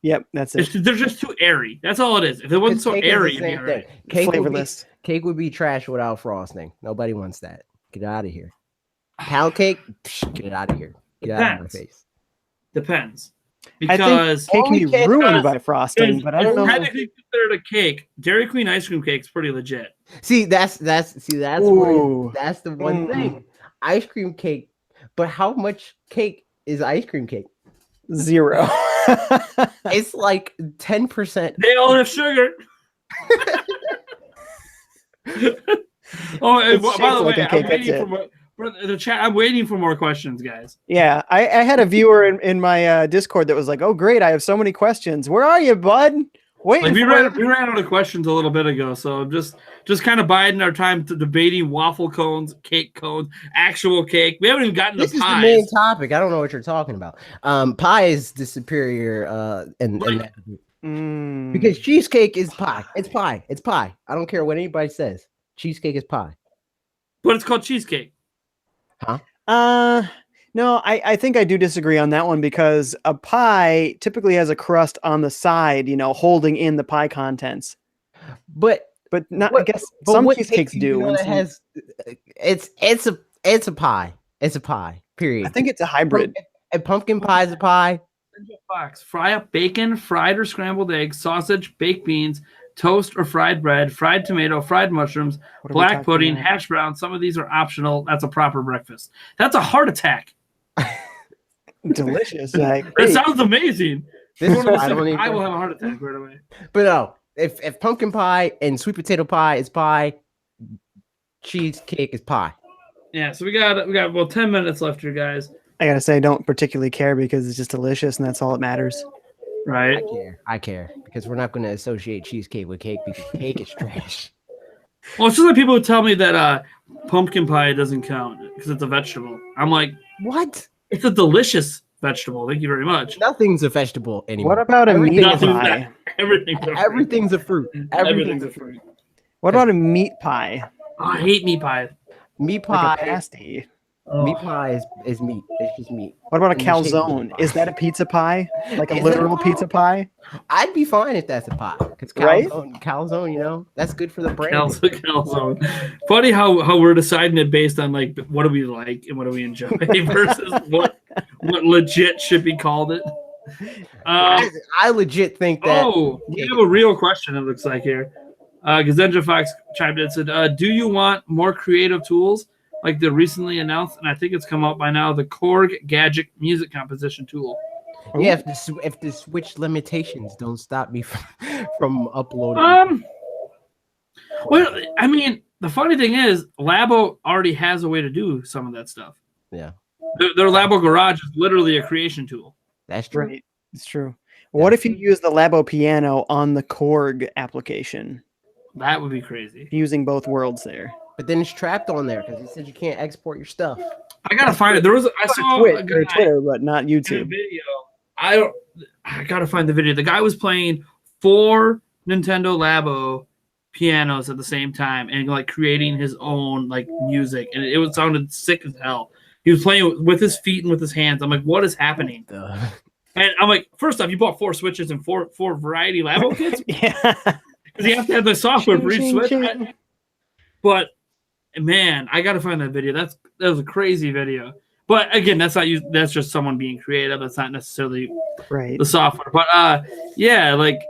Yep, that's it. They're just too airy. That's all it is. If it wasn't so airy, it'd be all right. Cake flavorless. Cake would be trash without frosting. Nobody wants that. Get out of here. Pound cake, get it out of here. Get out of my Depends. face. Depends. I Because think cake can be Only ruined because by frosting, but I don't know. technically considered a cake. Dairy Queen ice cream cake's pretty legit. See, that's the Ooh. one thing. Ice cream cake, but how much cake is ice cream cake? 0. It's like 10%. They all have sugar. Oh, and It's by the way, shaped like a cake, I'm waiting that's for the chat. I'm waiting for more questions, guys. Yeah, I had a viewer in my Discord that was like, "Oh, great! I have so many questions. Where are you, bud? Waiting Like we for ran out of questions a little bit ago, so I'm just kind of biding our time to debating waffle cones, cake cones, actual cake. We haven't even gotten This to is pies. the main topic. I don't know what you're talking about. Pie is the superior in that group. Because cheesecake is pie. It's pie. It's pie. I don't care what anybody says. Cheesecake is pie. But it's called cheesecake. No, I think I do disagree on that one because a pie typically has a crust on the side, holding in the pie contents. But not. what- I guess but some what cheesecakes cake do you do. know and that some- has it's a pie. It's a pie. Period. I think it's a hybrid. A pumpkin pie is a pie. Fox, fry up bacon, fried or scrambled eggs, sausage, baked beans, toast or fried bread, fried tomato, fried mushrooms, What are we black talking pudding, about? hash brown. Some of these are optional. That's a proper breakfast. That's a heart attack. Delicious. That Great. sounds amazing. This is One of why I the don't I even. will have a heart attack right away. But no, if pumpkin pie and sweet potato pie is pie, cheesecake is pie. Yeah, so we got about 10 minutes left here, guys. I gotta say, I don't particularly care because it's just delicious and that's all that matters. Right? I care because we're not going to associate cheesecake with cake because cake is trash. Well, it's just like people who tell me that pumpkin pie doesn't count because it's a vegetable. I'm like, What? it's a delicious vegetable. Thank you very much. Nothing's a vegetable anymore. What about a meat Nothing's pie? Everything's a fruit. Everything's a fruit. Everything's a fruit. What about a meat pie? Oh, I hate meat pie. Meat Like pie. a pasty. Meat pie is meat. It's just meat. What about a And the shape of the calzone? pie. Is that a pizza pie? Like a Is it literal a pie? pizza pie? I'd be fine if that's a pie. Because Right? calzone, that's good for the brain. Calzone. Funny how we're deciding it based on like what do we like and what do we enjoy versus what legit should be called it. I legit think that. Oh, we have a real question. It looks like here. Gazenja Fox chimed in and said, "Do you want more creative tools like the recently announced, and I think it's come out by now, the Korg Gadget music composition tool?" Yeah, if the Switch limitations don't stop me from uploading. Well, I mean, the funny thing is, Labo already has a way to do some of that stuff. Yeah, Their Labo Garage is literally a creation tool. that's true. Right. It's true. What if you use the Labo piano on the Korg application, That would be crazy. using both worlds there? But then it's trapped on there because it said you can't export your stuff. I gotta find it. I saw a guy Twitter, but not in a YouTube. video. I gotta find the video. The guy was playing 4 Nintendo Labo pianos at the same time and like creating his own like music, and it sounded sick as hell. He was playing with his feet and with his hands. I'm like, what is happening? And I'm like, first off, you bought 4 Switches and four variety Labo kits Yeah. because you have to have the software for each Ching, Switch. ching. But man, I gotta find that video. That was a crazy video. But again, that's not you. That's just someone being creative. That's not necessarily Right. the software. But yeah, like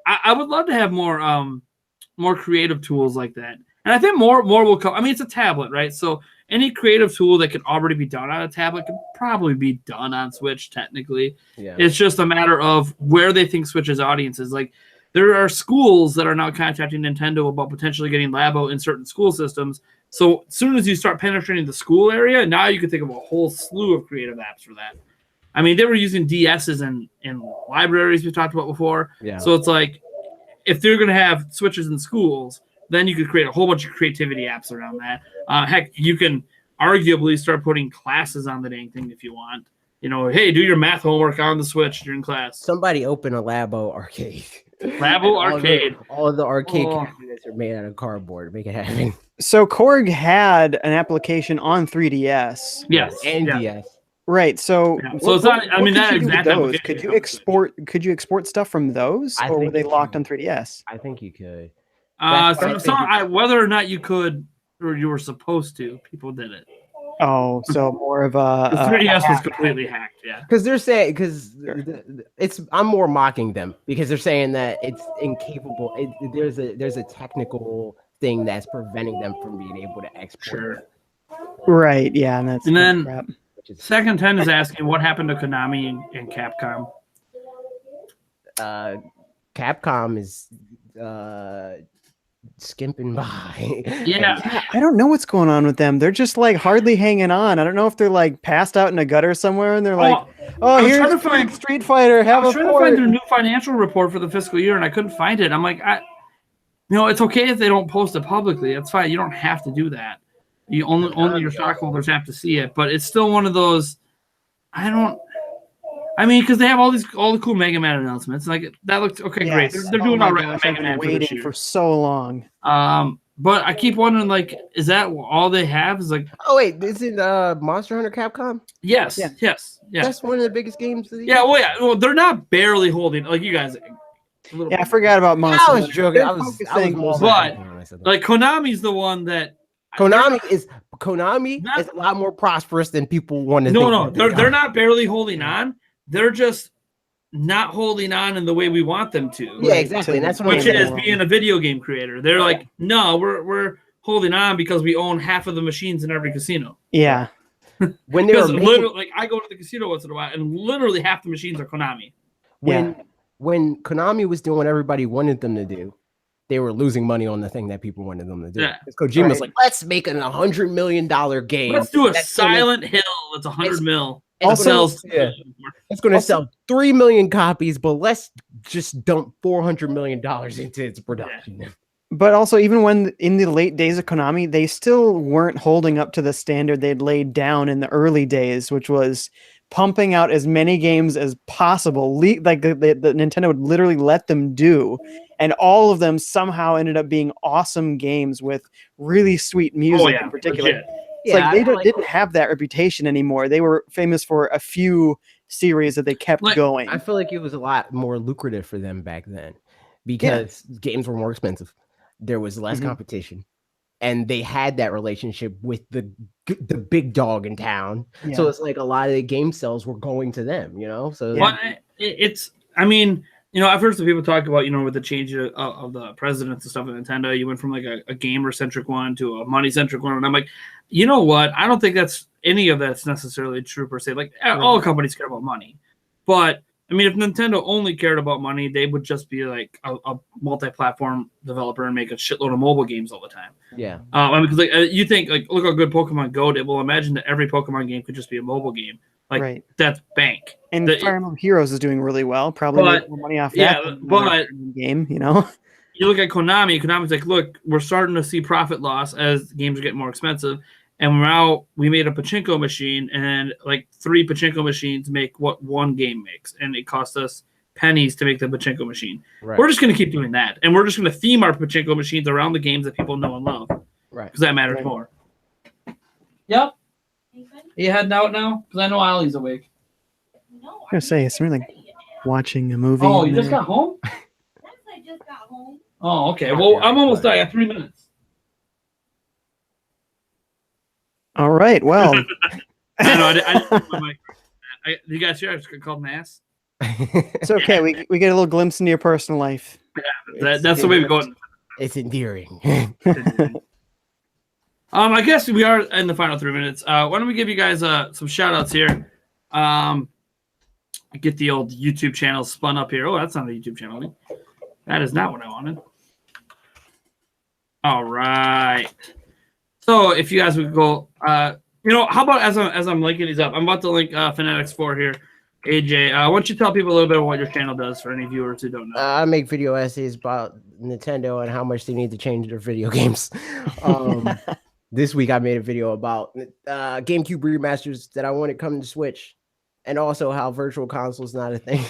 I would love to have more creative tools like that. And I think more will come. I mean, it's a tablet, right? So any creative tool that can already be done on a tablet can probably be done on Switch. Technically, Yeah. it's just a matter of where they think Switch's audience is. Like there are schools that are now contacting Nintendo about potentially getting Labo in certain school systems. So as soon as you start penetrating the school area, now you can think of a whole slew of creative apps for that. I mean, they were using DSs in libraries we talked about before. Yeah. So it's like if they're going to have Switches in schools, then you could create a whole bunch of creativity apps around that. Heck, you can arguably start putting classes on the dang thing if you want. You know, hey, do your math homework on the Switch during class. Somebody open a Labo arcade. Labo arcade. All the arcade Oh. cabinets are made out of cardboard. Make it happen. So Korg had an application on 3DS. Yes. And yeah. DS. Right. So, Yeah. So it's not- I mean, could that you do with exact those? application Could you is- export? Could you export stuff from those, I or were think they you locked can. on 3DS? I think you could. That's what I think. Whether or not you could or you were supposed to, people did it. Oh, so more of The a 3DS was completely hacked. Yeah. Because they're saying, I'm more mocking them because they're saying that it's incapable. There's a technical thing that's preventing them from being able to export. Sure. right, yeah, and that's And then crap. Second 10 is asking what happened to Konami and Capcom. Capcom is skimping by. Yeah. I don't know what's going on with them. They're just like hardly hanging on. I don't know if they're like passed out in a gutter somewhere and they're like, I was here's trying to find Street Fighter. I was trying to find their new financial report for the fiscal year and I couldn't find it. I'm like, it's okay if they don't post it publicly. That's fine. You don't have to do that. You only your stockholders have to see it. But it's still one of those. Because they have all the cool Mega Man announcements. Like that looks okay, great. They're doing all right. I've been waiting for so long. But I keep wondering, like, is that all they have? Is like, oh wait, is it Monster Hunter Capcom? Yes, Yeah. yes. That's one of the biggest games of the year. Yeah, well, yeah. Well, they're not barely holding like you guys. Yeah, I forgot about Monster I was Hunter. joking. I was mostly But joking when I said that. like Konami's the one that Konami is a lot more prosperous than people want to think. No, they're not barely holding on. They're just not holding on in the way we want them to. Yeah, exactly. And that's what which is being a video game creator. They're like, no, we're holding on because we own half of the machines in every casino. Yeah. When they were literally, like I go to the casino once in a while, and literally half the machines are Konami. When Konami was doing what everybody wanted them to do, they were losing money on the thing that people wanted them to do. Yeah. Kojima was like, let's make an $100 million game. Let's do a Silent Hill that's $100 million. It's going to sell 3 million copies, but let's just dump $400 million into its production. Yeah. But also, even when in the late days of Konami, they still weren't holding up to the standard they'd laid down in the early days, which was pumping out as many games as possible. Like the Nintendo would literally let them do, and all of them somehow ended up being awesome games with really sweet music in particular. Legit. It's like they didn't have that reputation anymore. They were famous for a few series that they kept going. I feel like it was a lot more lucrative for them back then because games were more expensive. There was less competition, and they had that relationship with the big dog in town. Yeah. So it's like a lot of the game sales were going to them, So but I've heard some people talk about, with the change of the presidents and stuff at Nintendo, you went from like a gamer-centric one to a money-centric one. And I'm like, you know what? I don't think any of that's necessarily true per se. Like all companies care about money. But if Nintendo only cared about money, they would just be like a multi-platform developer and make a shitload of mobile games all the time. Yeah. Because you think look how good Pokemon Go did. Well, imagine that every Pokemon game could just be a mobile game. That's bank. And Fire Emblem Heroes is doing really well. Probably make more money off that. Yeah, but game, You look at Konami. Konami's like, look, we're starting to see profit loss as games are getting more expensive. And now we made a pachinko machine, and like 3 pachinko machines make what one game makes, and it costs us pennies to make the pachinko machine. Right. We're just going to keep doing that, and we're just going to theme our pachinko machines around the games that people know and love, right? Because that matters more. Yep. Are you heading out now? Because I know Ollie's awake. No, I'm gonna say it's really like watching a movie. Oh, you just got home? I just got home. Oh, okay. Well, I'm almost done. I got 3 minutes. All right. Well, I know. I didn't put my mic. You guys hear? I just called an ass. It's okay. We get a little glimpse into your personal life. Yeah, that's the way we go. It's endearing. I guess we are in the final 3 minutes. Why don't we give you guys some shout outs here? Get the old YouTube channel spun up here. Oh, that's not a YouTube channel. That is not what I wanted. All right. So if you guys would go, how about as I'm linking these up, I'm about to link Fanatix 4 here. AJ, why don't you tell people a little bit of what your channel does for any viewers who don't know? I make video essays about Nintendo and how much they need to change their video games. This week I made a video about GameCube remasters that I wanted coming to Switch, and also how virtual console is not a thing.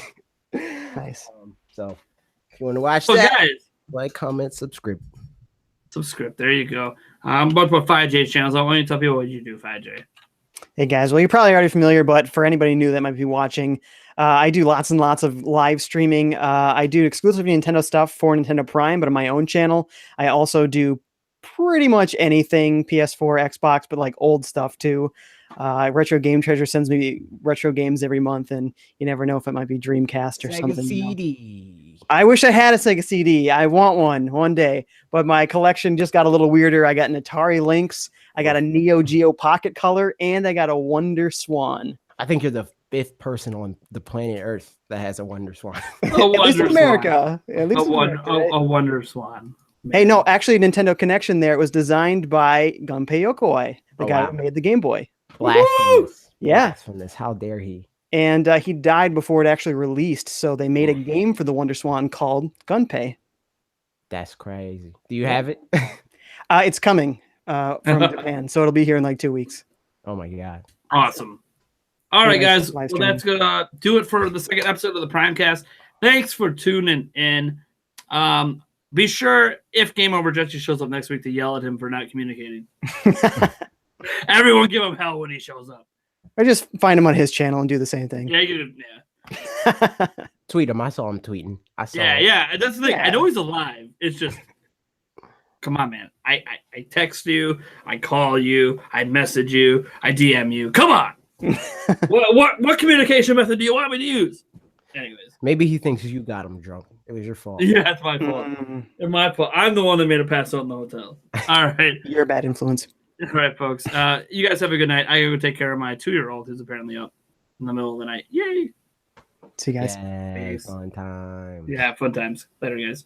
Nice. So if you want to watch that, guys, like, comment, subscribe. There you go. I'm about to put 5J's channels. I want you to tell people what you do, 5J. Hey guys, well, you're probably already familiar, but for anybody new that might be watching, I do lots and lots of live streaming. I do exclusively Nintendo stuff for Nintendo Prime, but on my own channel, I also do pretty much anything PS4, Xbox, but like old stuff too. Retro Game Treasure sends me retro games every month, and you never know if it might be Dreamcast or Sega something. CD. I wish I had a Sega CD. I want one day, but my collection just got a little weirder. I got an Atari Lynx, I got a Neo Geo Pocket Color, and I got a Wonder Swan. I think you're the 5th person on the planet Earth that has a Wonder Swan. At least in America. At least A, in America, right? a Wonder Swan. Hey, no, actually, Nintendo Connection there. It was designed by Gunpei Yokoi, the guy wow. who made the Game Boy. Blasphemous. Yeah. Blasphemous. How dare he? And he died before it actually released, so they made a game for the Wonder Swan called Gunpei. That's crazy. Do you have it? It's coming from Japan, so it'll be here in like 2 weeks. Oh my god. Awesome. All right, Anyways, guys. live Well, that's gonna do it for the second episode of the Primecast. Thanks for tuning in. Be sure if Game Over Jesse shows up next week to yell at him for not communicating. Everyone give him hell when he shows up. Or just find him on his channel and do the same thing. Yeah. Tweet him. I saw him tweeting. I saw Yeah, him. yeah. That's the thing. Yeah. I know he's alive. It's just, come on, man. I text you, I call you, I message you, I DM you. Come on. What communication method do you want me to use? Anyways. Maybe he thinks you got him drunk. It was your fault. Yeah, it's my fault. It's my fault. I'm the one that made it pass out in the hotel. All right. You're a bad influence. All right, folks. You guys have a good night. I gotta go take care of my 2-year-old who's apparently up in the middle of the night. Yay. See you guys. Yeah, Peace. fun time. Yeah, fun times. Later, guys.